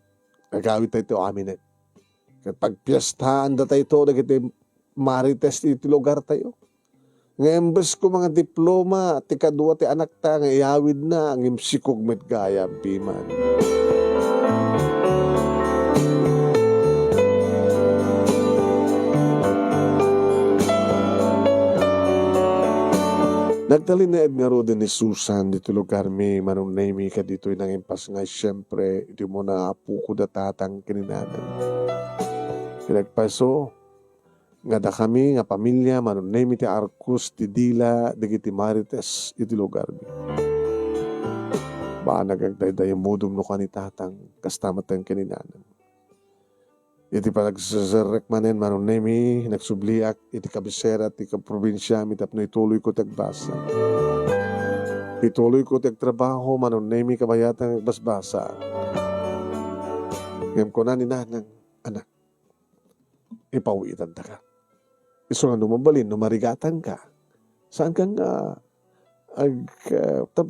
Nagawit tayo aminin. Kapag piyestahan da tayo ito, nagiti marites iti lugar tayo. Ngayon bes ko mga diploma, ti kadua ti anak ta, nga iawid na, ang imsikog met gaya, biman. Nagtalin na nga ro din ni Susan dito lugar mi, manunay mi ka dito nang impas nga siyempre, iti mo na apo ko datatang kininanan. Pinagpaso, nga da kami, nga pamilya, manunay mi ti Arcos, ti Dila, digiti Marites, iti lugar mi. Ba nagagdayday yung mudum no ka ni tatang, kastamat ang kininanan. Iti pa nagsasarek manen manon nemi, nagsubliak, iti kabisera, iti kaprobinsya, mitapno ituloy ko tagbasa. Ituloy ko trabaho manon nemi kabayatang nagbasbasa. Ngam ko na ni nanang, anak, ipawitan ta ka. Iso nga numabalin, numarigatan ka. Saan kang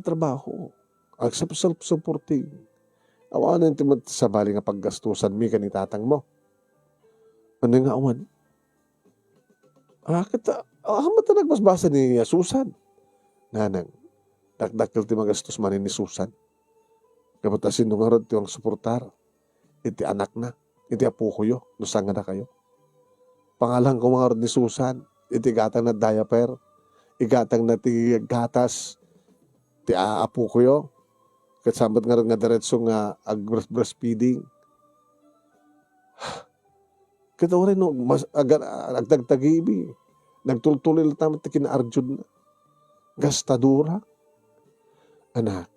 trabaho? Ag self-supporting. Awanan ti sa bali nga paggastusan mi kanitatang mo. Ano nga awan? Mata nagbasbasa ni Susan. Nanang, dakdakil ti magastos manin ni Susan. Kapatasin nung arod ti ang suportar. Iti anak na. Iti apo ko yo. Nusanga na kayo. Pangalang ko mga arod ni Susan. Iti gatang na diaper. Igatang na ti gatas. Ti apo ko yo. Katsambat nga rin nga diretso nga breastfeeding. Kita rin no, agdagtagibi. Nagtultulil tamat kina-arjud na. Gastadura. Anak,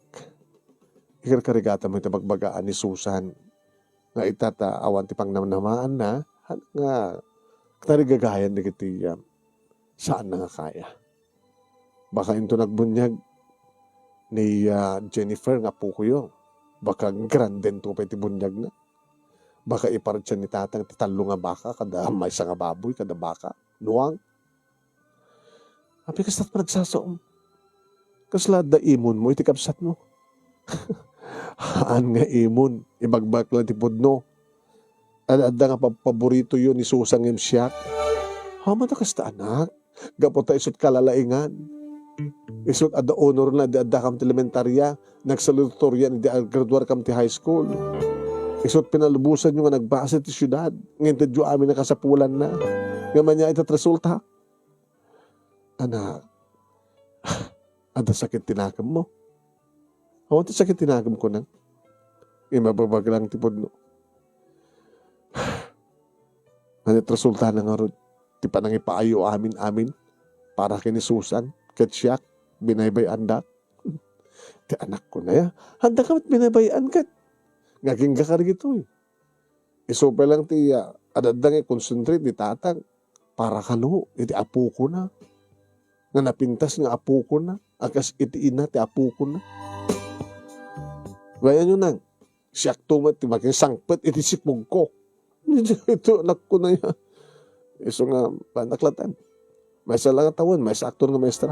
ikarkarigata mo ito magbagaan ni Susan. Nga itata awan ti pangnamnamaan na. Nga tarigagayan na kitiyam. Saan na nga kaya? Baka ito nagbunyag ni Jennifer nga po ko yun. Baka granden to pa iti bunyag na. Baka iparat ni tatang titalo nga baka, kada may nga baboy, kada baka, nuwang. Api kasat pa nagsasaom. Kaslad da imon mo, iti kapsat mo. Haan nga imon, ibagbak lang ti pudno. Ada nga paborito yun ni Susang Imsyak. Hama na kasta anak, gapota isot kalalaingan. Isot ada honor na, di ada kam ti elementarya, nagsalutoryan, di graduar kam ti high school. Isot pinalubusan nyo nga nagbasa ti syudad. Ngintid yung amin na kasapulan na. Ngaman niya itat resulta. Anak, ada sakit tinagam mo. Awan ti sakit tinagam ko na. Imababag lang tipod no. Anit resulta na nga ron. Ti pa nang ipaayo amin. Para kini Susan. Katsyak. Binaybay andak. Ti anak ko na ya. Handa ka mat binabayan kat. Ngaging kakar gito eh. Isopa lang ti adadang concentrate ni tatang para kano, iti apo ko na. Nga napintas nga apo ko na. Akas iti ina ti apo ko na. Gaya nyo nang, siyak tumat ti making sangpet iti sipog ko. Ito anak ko na yan. Iso nga panaklatan. May isa lang tawon, may isa aktor nga maestra.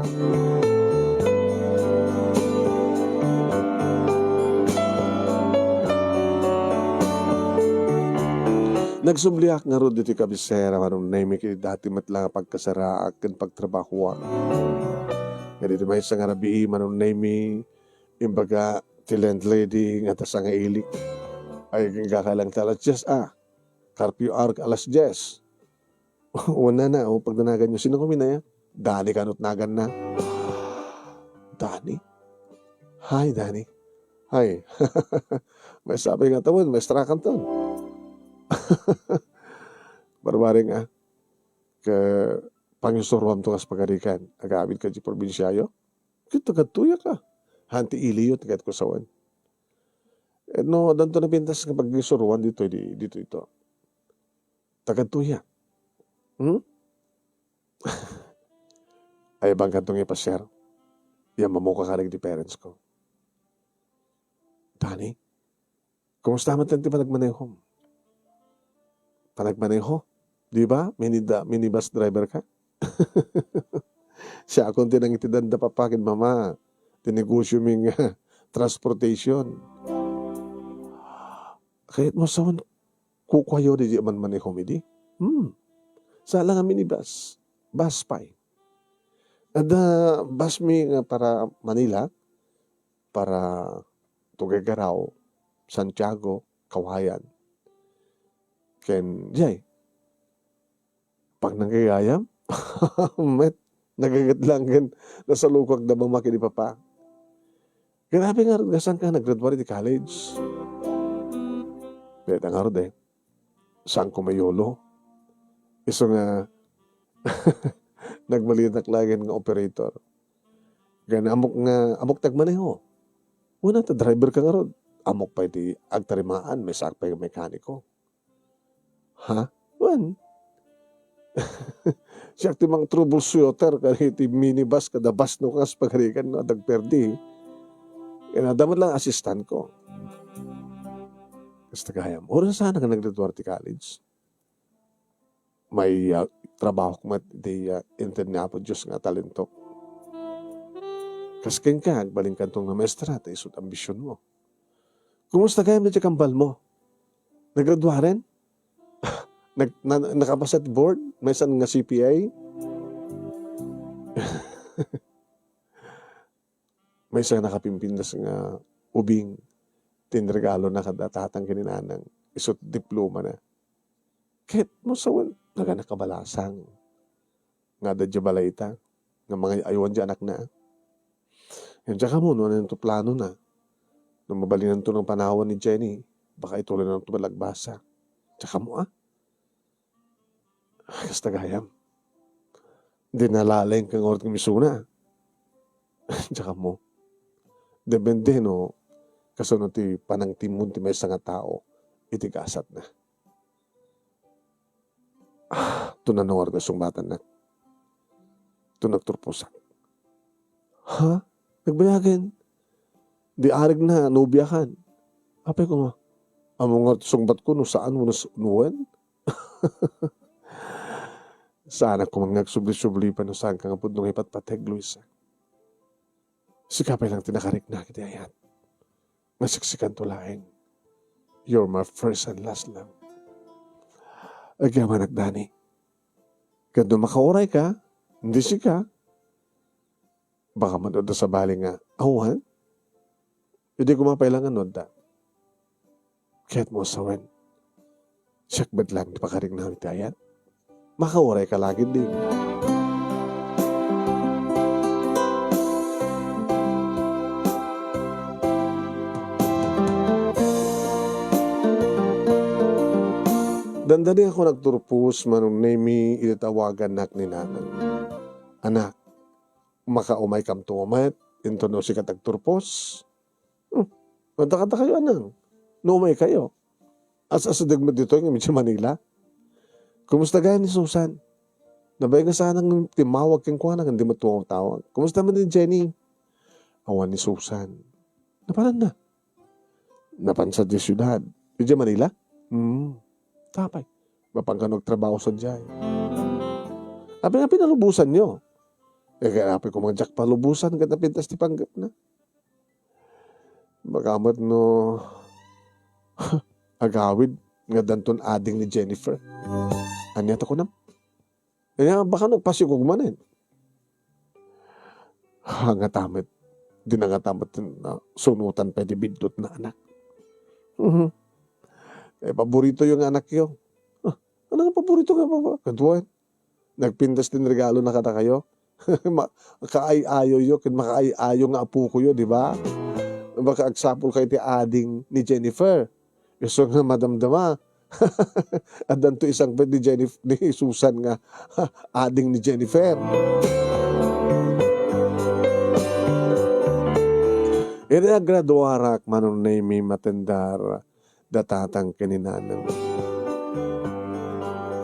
Nagsubliak nga ro dito kabisera manong naimik dati matlang pagkasaraak kan pagtrabaho. Nga dito may isang arabi manong naimi imbaga ti landlady nga tas nga ilik ay kakalang talas just curfew hour alas 10. Una na pagdanagan nyo sino kami na ya? Dani kanot nagan na. Dani? Hi Dani. Hi. May sabi nga tawon, may strakan tawon. Barbaring ke pangyusuruam to kas pagarikan agabid ka di probinsyayo kita katuya ka hanti iliyo tigat ko sawan no danto na pintas nga pagyusuruan dito ito tagatuya ay bang kantong ipasyer yan mamuka ka di parents ko Dani kumusta man tanti pa nagmanehom panagmaneho, di ba? Minibus driver ka? Siya akong tinang itidanda papakin, mama. Tinegosyo ming transportation. Kahit mo sawan, kukwayo di man maneho mi di. Sala nga minibus. Bus pa eh. Ada bus mi nga para Manila, para Tuguegarao, Santiago, Kawayan. Ken jay pag nanggayayam met nagagat lang ken nasa lukwag na bumaki di papa grabe nga gasan ka naggraduate di college beta nga rod saan ko mayolo iso nga nagbalitak lagin nga operator gan amok tagmaneho una ta driver ka nga rod amok pa iti agtarimaan may sak pa yung mekaniko. Ha? Wan. Siya ti mang troubleshooter kaya iti minibus kada bus no kas pagarikan no dagperdi. Kaya dapat lang assistant ko. Kas tagayam. Oras sana ka nag-Duarte College. May trabaho ko mat di intern niya po Diyos nga talento. Kas ken ka, agbaling ka itong maestra, ta isot ambisyon mo. Kumusta kaya medyo kambal mo? Naggraduaren? Nakapasa at board? May saan nga CPA? May isang nakapimpindas nga ubing tinregalo na kadatatang kininanang isot diploma na. Kahit mo sawan, nakabalasang. Nga da balayta. Nga mga ayawan dyan anak na. Yan dyan ka mo, no, to plano na. Nung mabalinan to ng panawan ni Jenny, baka ituloy na ito malagbasa. Tsaka mo Kasta gayam. Hindi nalalayang kang orat ng misuna. Tsaka mo. Depende no, kasunod ti panang timun ti may nga tao, itigasat na. Tunanong oras ng batan na. Tunagturpusan. Ha? Nagbayagin. Di arig na, nubiyakan. Apay ko nga. Among nga sungbat ko, no saan mo nuwan? Saan ako magsubli-subli pa no saan ka nga pudnong ipatpateg, Luisa. Sikapay lang tinakarik na kita ayat. Nasiksikan to laing. You're my first and last love. Agyaman nagdani. Kado makauray ka, hindi sika. Baka manoda sa bali nga, awan? Hindi ko mapailangan noda. Kahit mo sawan. Siyakbad lang, di pa karing namin tayat. Makauray ka lagi din. Dandali ako nagturpus manong nemi itatawagan nak ni nanang. Anak, makaumay kam tumamat, into no si katagturpos. Kanta-kanta kayo anang. Numay kayo. As-asadag mo dito yung medyo Manila. Kumusta gaya ni Susan? Nabay nga sanang timawag kang kuha hindi mo tawag. Kumusta man ni Jenny? Awan ni Susan. Napanan na. Napansa di syudad. Medyo Manila? Tapay. Mapangkanog trabaho sa dyan. Abi nga pinalubusan nyo. Kaya api ko mga jack palubusan kada pintas ti panggap na. Bagamat no agawid nga danton ading ni Jennifer. Anya ta ko nam. Kaya baka nagpasikog manin. Hangatamit. Di nangatamit na sunutan pwede bidot na anak. Paborito yung anak yun. Ano nga paborito ka ba? Kantuan. Nagpintas din regalo na kata kayo. Makaay-ayo yun. Makaay-ayo nga apo ko yun, di ba? Baka agsapol kayo ti ading ni Jennifer. So nga madamdama. At danto isang pwede ni Susan nga ading ni Jennifer. Graduarak manon na may matendar datatang kaninanang.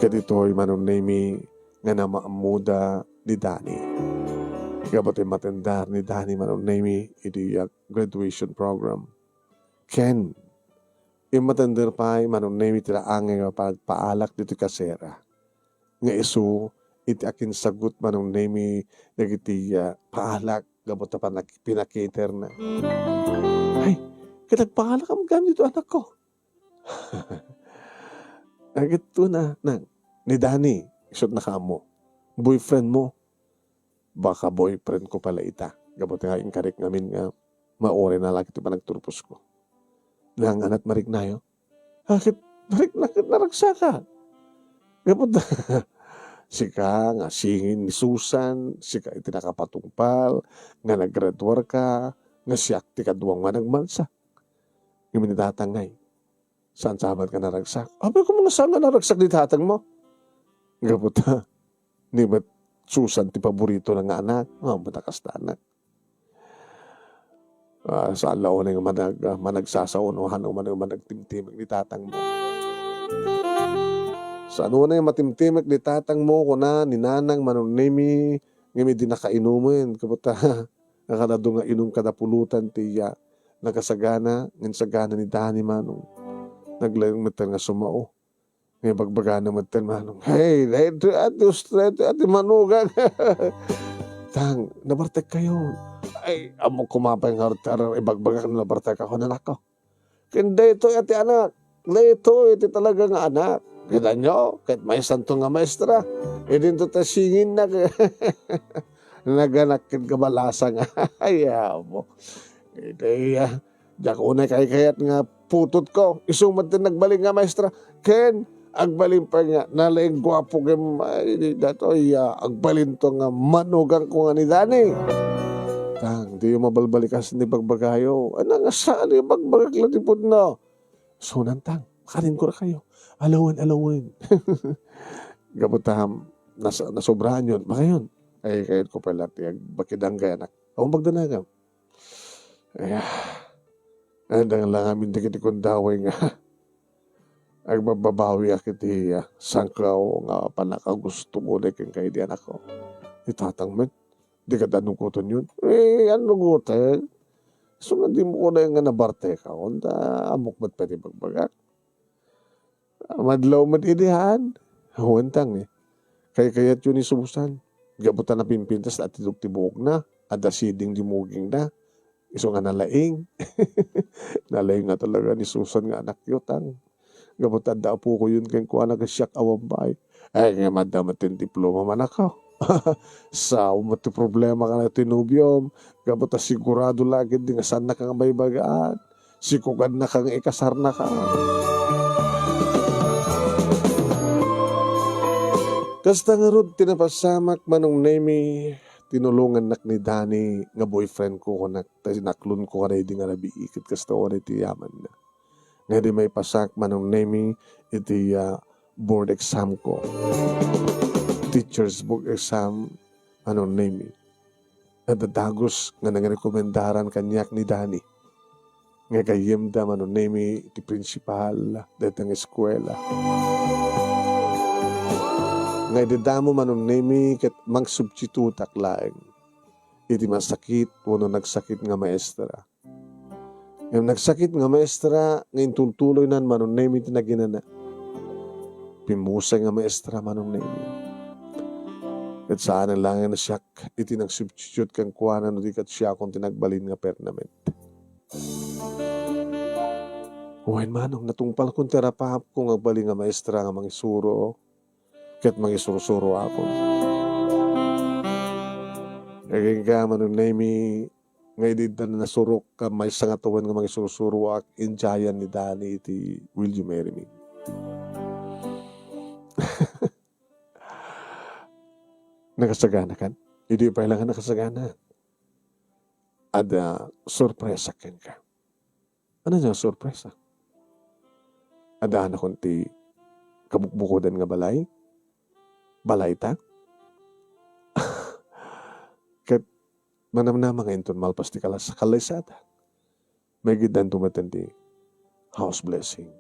Kadito'y manon na may nga namaamuda ni Dani. Kaboto'y matendar ni Dani manon na may iti graduation program. Ken, yung matendar pa manon na may tilaang nga pagpaalak dito kasera. Nga iso, iti akin sagot manon na may nagiti paalak gabot na pa pinakater na. Ay, katagpaalak ang gamit dito anak ko. Agad to na, ni Dani, isot na ka mo. Boyfriend mo. Baka boyfriend ko pala ita. Gabot nga yung karik namin nga, maore na lagi ito pa nagturpos ko. Nang anat marik na yo. Bakit marik naragsa ka? Gabot na. Sika nga singin ni Susan, sika iti nakapatungpal, nga naggraduar ka, nga siyak ti kaduwang managmansa. Yung minitatangay. Saan sabat ka naragsak? Abay ko mga saan nga naragsak di tatang mo? Gabot na. Di ba't Susan ti paborito ng anak? Matakas na anak. Sa alaw na yung managsasaonohan o managtimtim di tatang mo. Sa ano na yung matimtimek di tatang mo ko na ni nanang manunemi ngami di nakainumin kaputa nakalado nga inom kada pulutan tiya nakasagana ngin sagana ni Dani manong naglayong metel nga sumao ngay bagbagana metel manong hey ati manugang tang nabartek kayo ay amo kumapay nga hartar ibagbaga na nabartek ako na nako hindi ito ati anak ito iti talaga nga anak kita nyo kahit may santo nga maestra idin to ta singin na naganakit kabalasa nga ayaw mo iti jak unay kayat nga putot ko isong matin nagbaling nga maestra ken agbalin pa nga nalaing gwapo kem dato agbalin to nga manugang ko nga ni Dani tang di yung mabalbalikas ni bagbagayo ano nga saan yung bagbagak latipod na sunan tang makarin ko na kayo alawan gabutaham nasobrahan yun makayon ay kayat ko pala tiyag bakidang kaya anak akong magdanagam ay andang lang amin di kiti kundaway nga ay mababawi akiti sangkaw nga panakagusto mo na kang kay di anak ko itatang men di ka danungkutan yun ano gutan so nga di mo ko na yung nga nabarte ka kunda amok ba't pwede bagbagak madlaw madidihan huwantang kayat yun ni Susan gabutan na pimpintas at tibuok na ada siding dimuging na iso nga nalaing nalaing nga talaga ni Susan nga anak yutang gabutan da po ko yun kaya kuha na kasyak awambay ay nga madamatin diploma man ako sa umati problema ka na tinubyom gabutan sigurado lagi di nga saan na kang baybagaan sikugad na kang ikasar na ka kasta nga rod tinapasamak manong nemi tinulungan nak ni Dani nga boyfriend ko nak naklon ko kanay di nga nabiikit kasta ko na iti yaman na nga di may pasak manong nemi iti board exam ko teacher's book exam manong nemi at dagos nga nangrekomendaran kanyak ni Dani nga kayem da manong nemi iti principal datang eskwela nga ididamo manong nemi ket mang substitutak laeng iti masakit wano nagsakit nga maestra yung nagsakit nga maestra ngayon tultuloy nan manong nemi tinaginana pimusay nga maestra manong nemi at saan ang langin na siyak iti nagsubstitute kang kuwanan no di kat siya kung tinagbalin nga permanent huwain manong natungpal kong terapap kung agbalin nga maestra nga mangisuro ket mangisurusuro ako. Naging ka manong nemi ngayon na nasurok ka may sangatuan nga mangisurusuro ak injayan ni Dani iti Will You Marry Me? Nakasagana kan? Hindi pa ilangan nakasagana. Ada sorpresa ken ka. Ano niya sorpresa? Ada na kunti kabukbukodan nga balay? Balay ta? Kat manamnama ngayon ton malpas ti kalas kalaysada. May gidan tumatandi house blessing.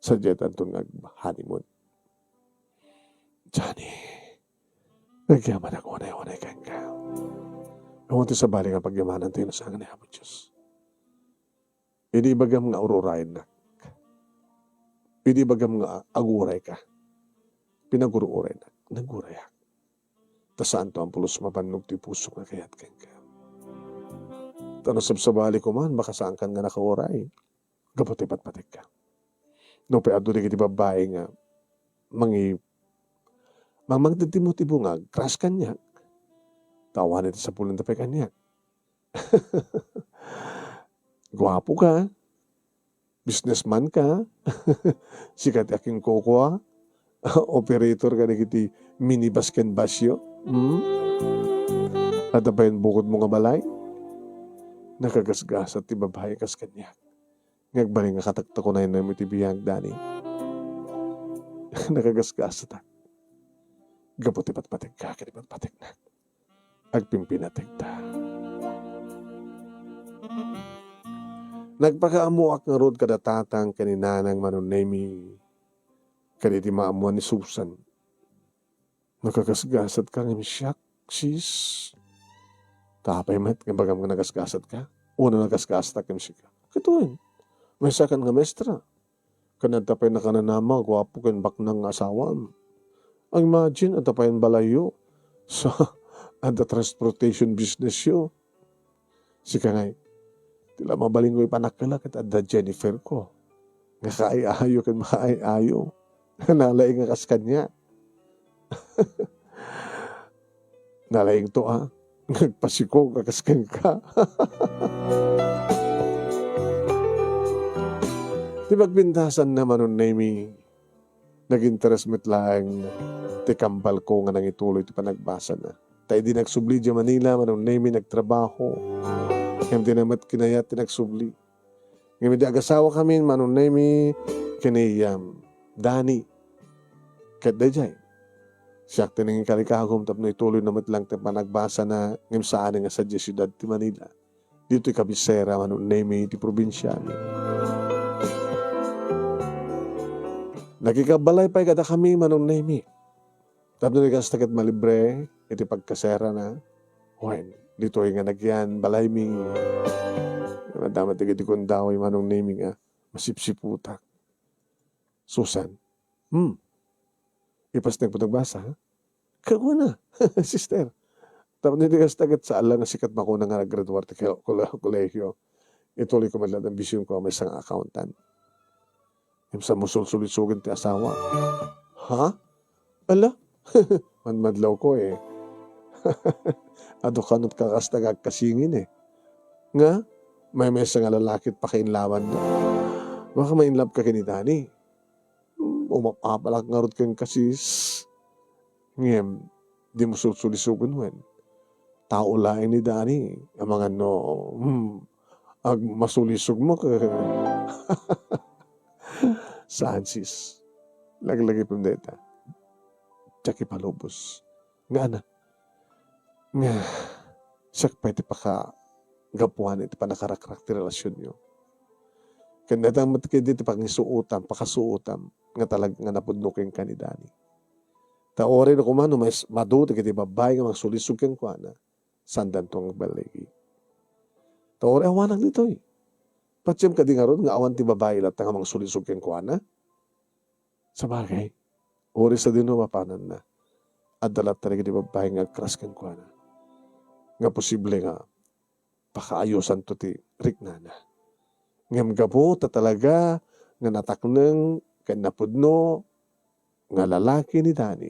Sadyetan ton nga honeymoon. Johnny, nagyaman ako unay-unay kang ka. Ang ti sa bali nga pagyamanan tayo sa nga ni Diyos. Hindi bagam nga ururayin na. Hindi bagam nga aguray ka. Pinaguruuray na. Naguraya. Tasaan to ang pulos mapanog ti puso nga kayat kang ka. Tanong sabsabali ko man, baka saan kan nga nakauray. Gaputi patpatik ka. No, pe ado di kiti babae nga, magditimo-timo nga, crush kanyak. Tawanan iti sa pulang tapay kanyak. Gwapo ka. Businessman ka. Sikat aking kokwa. Operator ka na kiti minibus ken basyo. At apayin bukod mo nga balay. Nakagasgas at tibabahay kas kanyak. Ngagbaling nga katakta ko na yun na iti biyag Dani. Nakagasgas at gaputi patpatig ka, kanipan patig na. Agpimpinatig ta. Nagpakaamuak nga rod kada tatang kaninanang manunemi Kaya di maamuan ni Susan. Nakagasgasat ka ng siyak, sis. Tapay mat, bagam ka nagasgasat ka. Una nagasgasat ka siya. Katuin, may sakan nga mestra. Kanatapay na kananama, gwapo kan baknang asawam. Ang imagine, at tapayan balayo sa at the transportation business yo. Sika ngay, tila mabaling ko ipanakala at the Jennifer ko. Nga kaay-ayo kan makaay-ayo. Nalaing nga kas kanya. Nalaing to nagpasiko kakaskan ka. Di magbintasan naman nun Nemi, nag-interest met lang ti kambal ko nga nang ituloy ti panagbasa na. Tayo di nagsubli di Manila, manong Nemi nagtrabaho. Ngayon di namat kinayat ti nagsubli. Ngayon di agasawa kami, manong Nemi, kinayam, Dani. Kat da jay. Siyak tinangin kalikagom tapno ituloy namat lang ti panagbasa na ngayon saan nga sa siyudad ti Manila. Dito kabisera, manong Nemi, ti probinsya. Nakikabalay pa kada kami manong Nemi. Tapos nagkas tagat malibre, iti pagkasera na. Wen, dito nga nagyan, balay mi. Madamat iti kundaway manong Nemi nga, masipsiputak. Susan, ipas nagputagbasa, ha? Kago na, sister. Tapos nagkas tagat sa ala nga sikat makuna nga nag-graduate ti kolehiyo. Ituloy ko madlat ang bisyon ko may isang accountant. Yung sa musul-sulit-sugin ti asawa. Ha? Ala? Madlaw ko eh. Ado kanot kakastagag kasingin eh. Nga? May mesa nga lalakit pa kainlawan na. Baka mainlove ka kini Dani. Umapapalak nga rot kang kasis. Ngem, di musul-sulit-sugun wen. Tao lain ni Dani. Ang mga ag masulisog mo ka. Saan sis? Lagi-lagi pumdeta. Tsaki palubos. Nga na. Nga. Siyak pa iti paka gapuan iti panakarakrak ti relasyon nyo. Kaya natang matikid iti pangisuutam, pakasuutam, nga talag nga napudnukin ka ni Dani. Taorin ako man, maduti kiti babay nga magsulisog kang kuana, sandan tong baligi. Taorin, awanag dito eh. Patsiyam ka di nga ron, nga awan ti babae lat nga magsulisog kang kuana. Sa bagay, ori sa din mapanan na. At dalat talaga di babae nga kras kang kuana. Nga posible nga, pakaayusan to ti riknana. Ngam gabo ta talaga nga natakneng kan napudno nga lalaki ni Dani.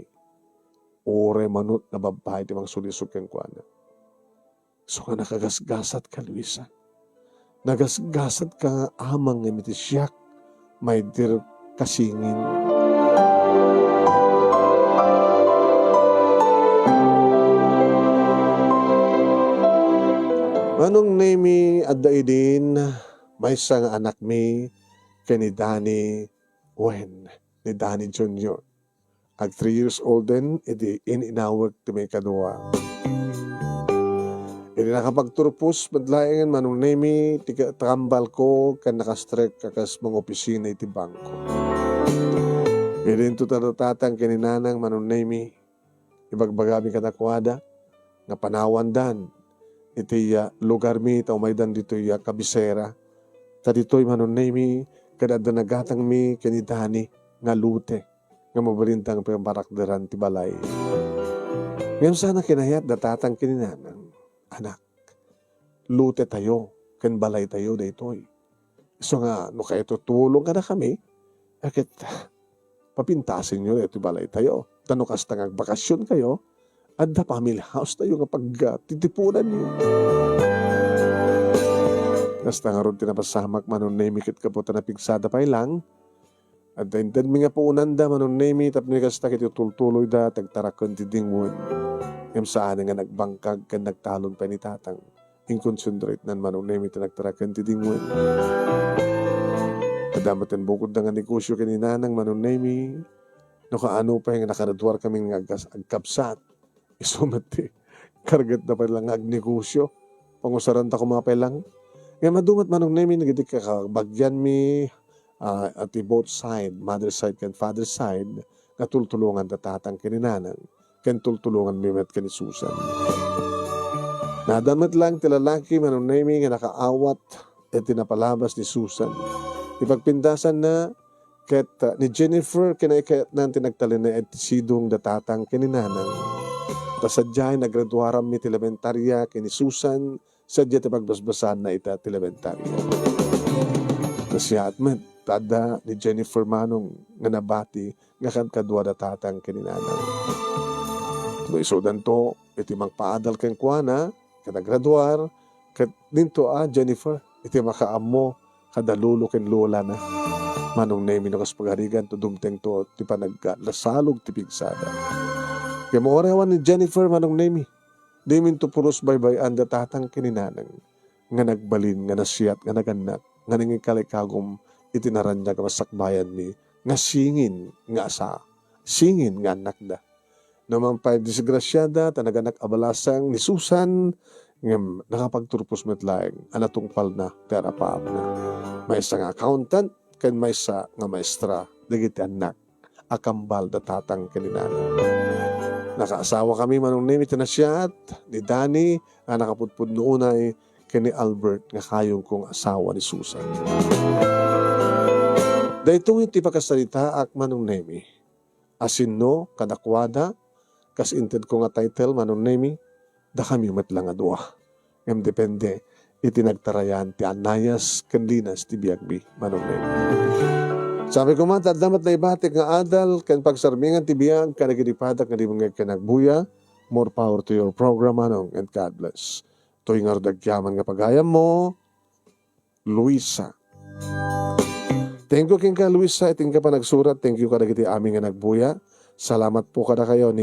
Ore manut na babae ti magsulisog kang kuana. So nga nakagasgasat ka, Luisa. Nagasgasat ka nga amang nga mitisyak, may dir kasingin. Manong Nemi at daidin, may isang anak mi, ni Dani Wen, ni Dani Jr. Ag 3 years old din, iti inawag ti may kadua. Iti nakapagturpos, madlayangan manong Nemi, tikambal ko, kan nakastrek kakas mga opisina iti bangko. Iti ito tatatang kininanang manong Nemi, ibagbagami katakwada, nga panawandan, iti lugar mi, taumaydan dito kabisera, ta dito'y manong Nemi, kadada nagatang mi, kanidani, nga lute, nga mabalintang pamparakderan ti balay. Ngayon sana kinayat, datatang kininanang, anak, lute tayo, kan balay tayo daytoy. So nga, no kayo tutulong ka na kami, akit papintasin nyo ito balay tayo. Tano kastang bakasyon kayo, at the family house tayo nga pagtitipunan nyo. Nasta nga ron tinapasamak manon Nemi kit kaputa na pigsada pa ilang. At dahintan mi nga po unanda manon Nemi tapos kasta kit tutultuloy da tagtarakon ti dingwon. Ngam saan nga nagbangkag kan nagtalon pa ni tatang. Inconcentrate nan manon Nemi tinagtarakan ti dingwon. Kadamatan bukod na nga negosyo kaninanang manon Nemi. No kaano pa yung nakaradwar kaming agkapsat. Isumati. Kargat na pa lang agnegosyo. Pangusaran ta kumapay lang. Nga madumat manong Nemi, nagiti ka bagyan mi, at both side, mother side ken father side, nga tultulungan datatang kininanan, ken tultulungan mimet ken ni Susan. Nadamat lang ti lalaki manunemi nga nakaawat et tinapalabas ni Susan. Ipagpindasan na ket ni Jennifer kinaikat nan tinagtalin na et sidong datatang kininanan. Tasadyay nagraduaram mi ti elementarya ken ni Susan sadya ti pagbasbasan na ita ti elementarya. Nasiyat met tada ni Jennifer manong nga nabati nga kadwa datatang kininanan. No isudan to iti magpaadal ken kuana kada graduar ket dinto Jennifer iti makaammo kada lulo ken lola na manong nemi no kas pagarigan to dumteng to ti panaglasalog ti pigsada. Kaya moorewan ni Jennifer manong nemi di min to puros baybayan datatang kininanang nga nagbalin nga nasiyat nga naganak nga nangikalikagom itinaranya ka masakbayan ni nga singin nga asa, singin nga anak da. Naman pa disgrasyada, tanaganak abalasang ni Susan, nga nakapagturpos metlaeng, anatungpal na, terapaam na. May isa nga accountant, kan may isa nga maestra, dagiti anak, akambal datatang kaninanan. Nakaasawa kami manong name itinasyat, ni Danny, nga nakapudpud noonay, kani Albert, nga kayong kong asawa ni Susan. Daytong iti pagkasalita ak manong nemi. Asin no, kadakwada, kas inted ko nga title manong nemi, da kami matlang adwa. Ngam depende, iti nagtarayan ti Anayas kanlinas ti biagbi manong nemi. Sabi ko man, tadamat na ibatik nga adal, kan pagsarmingan ti biag, kanagiripadak nga di mga kanagbuya, more power to your program manong, and God bless. To'y nga rodagyaman nga pagayam mo, Luisa. Thank you king ka Luisa, iting ka pa nagsurat. Thank you ka na aming nga nagbuya. Salamat po kada kayo ni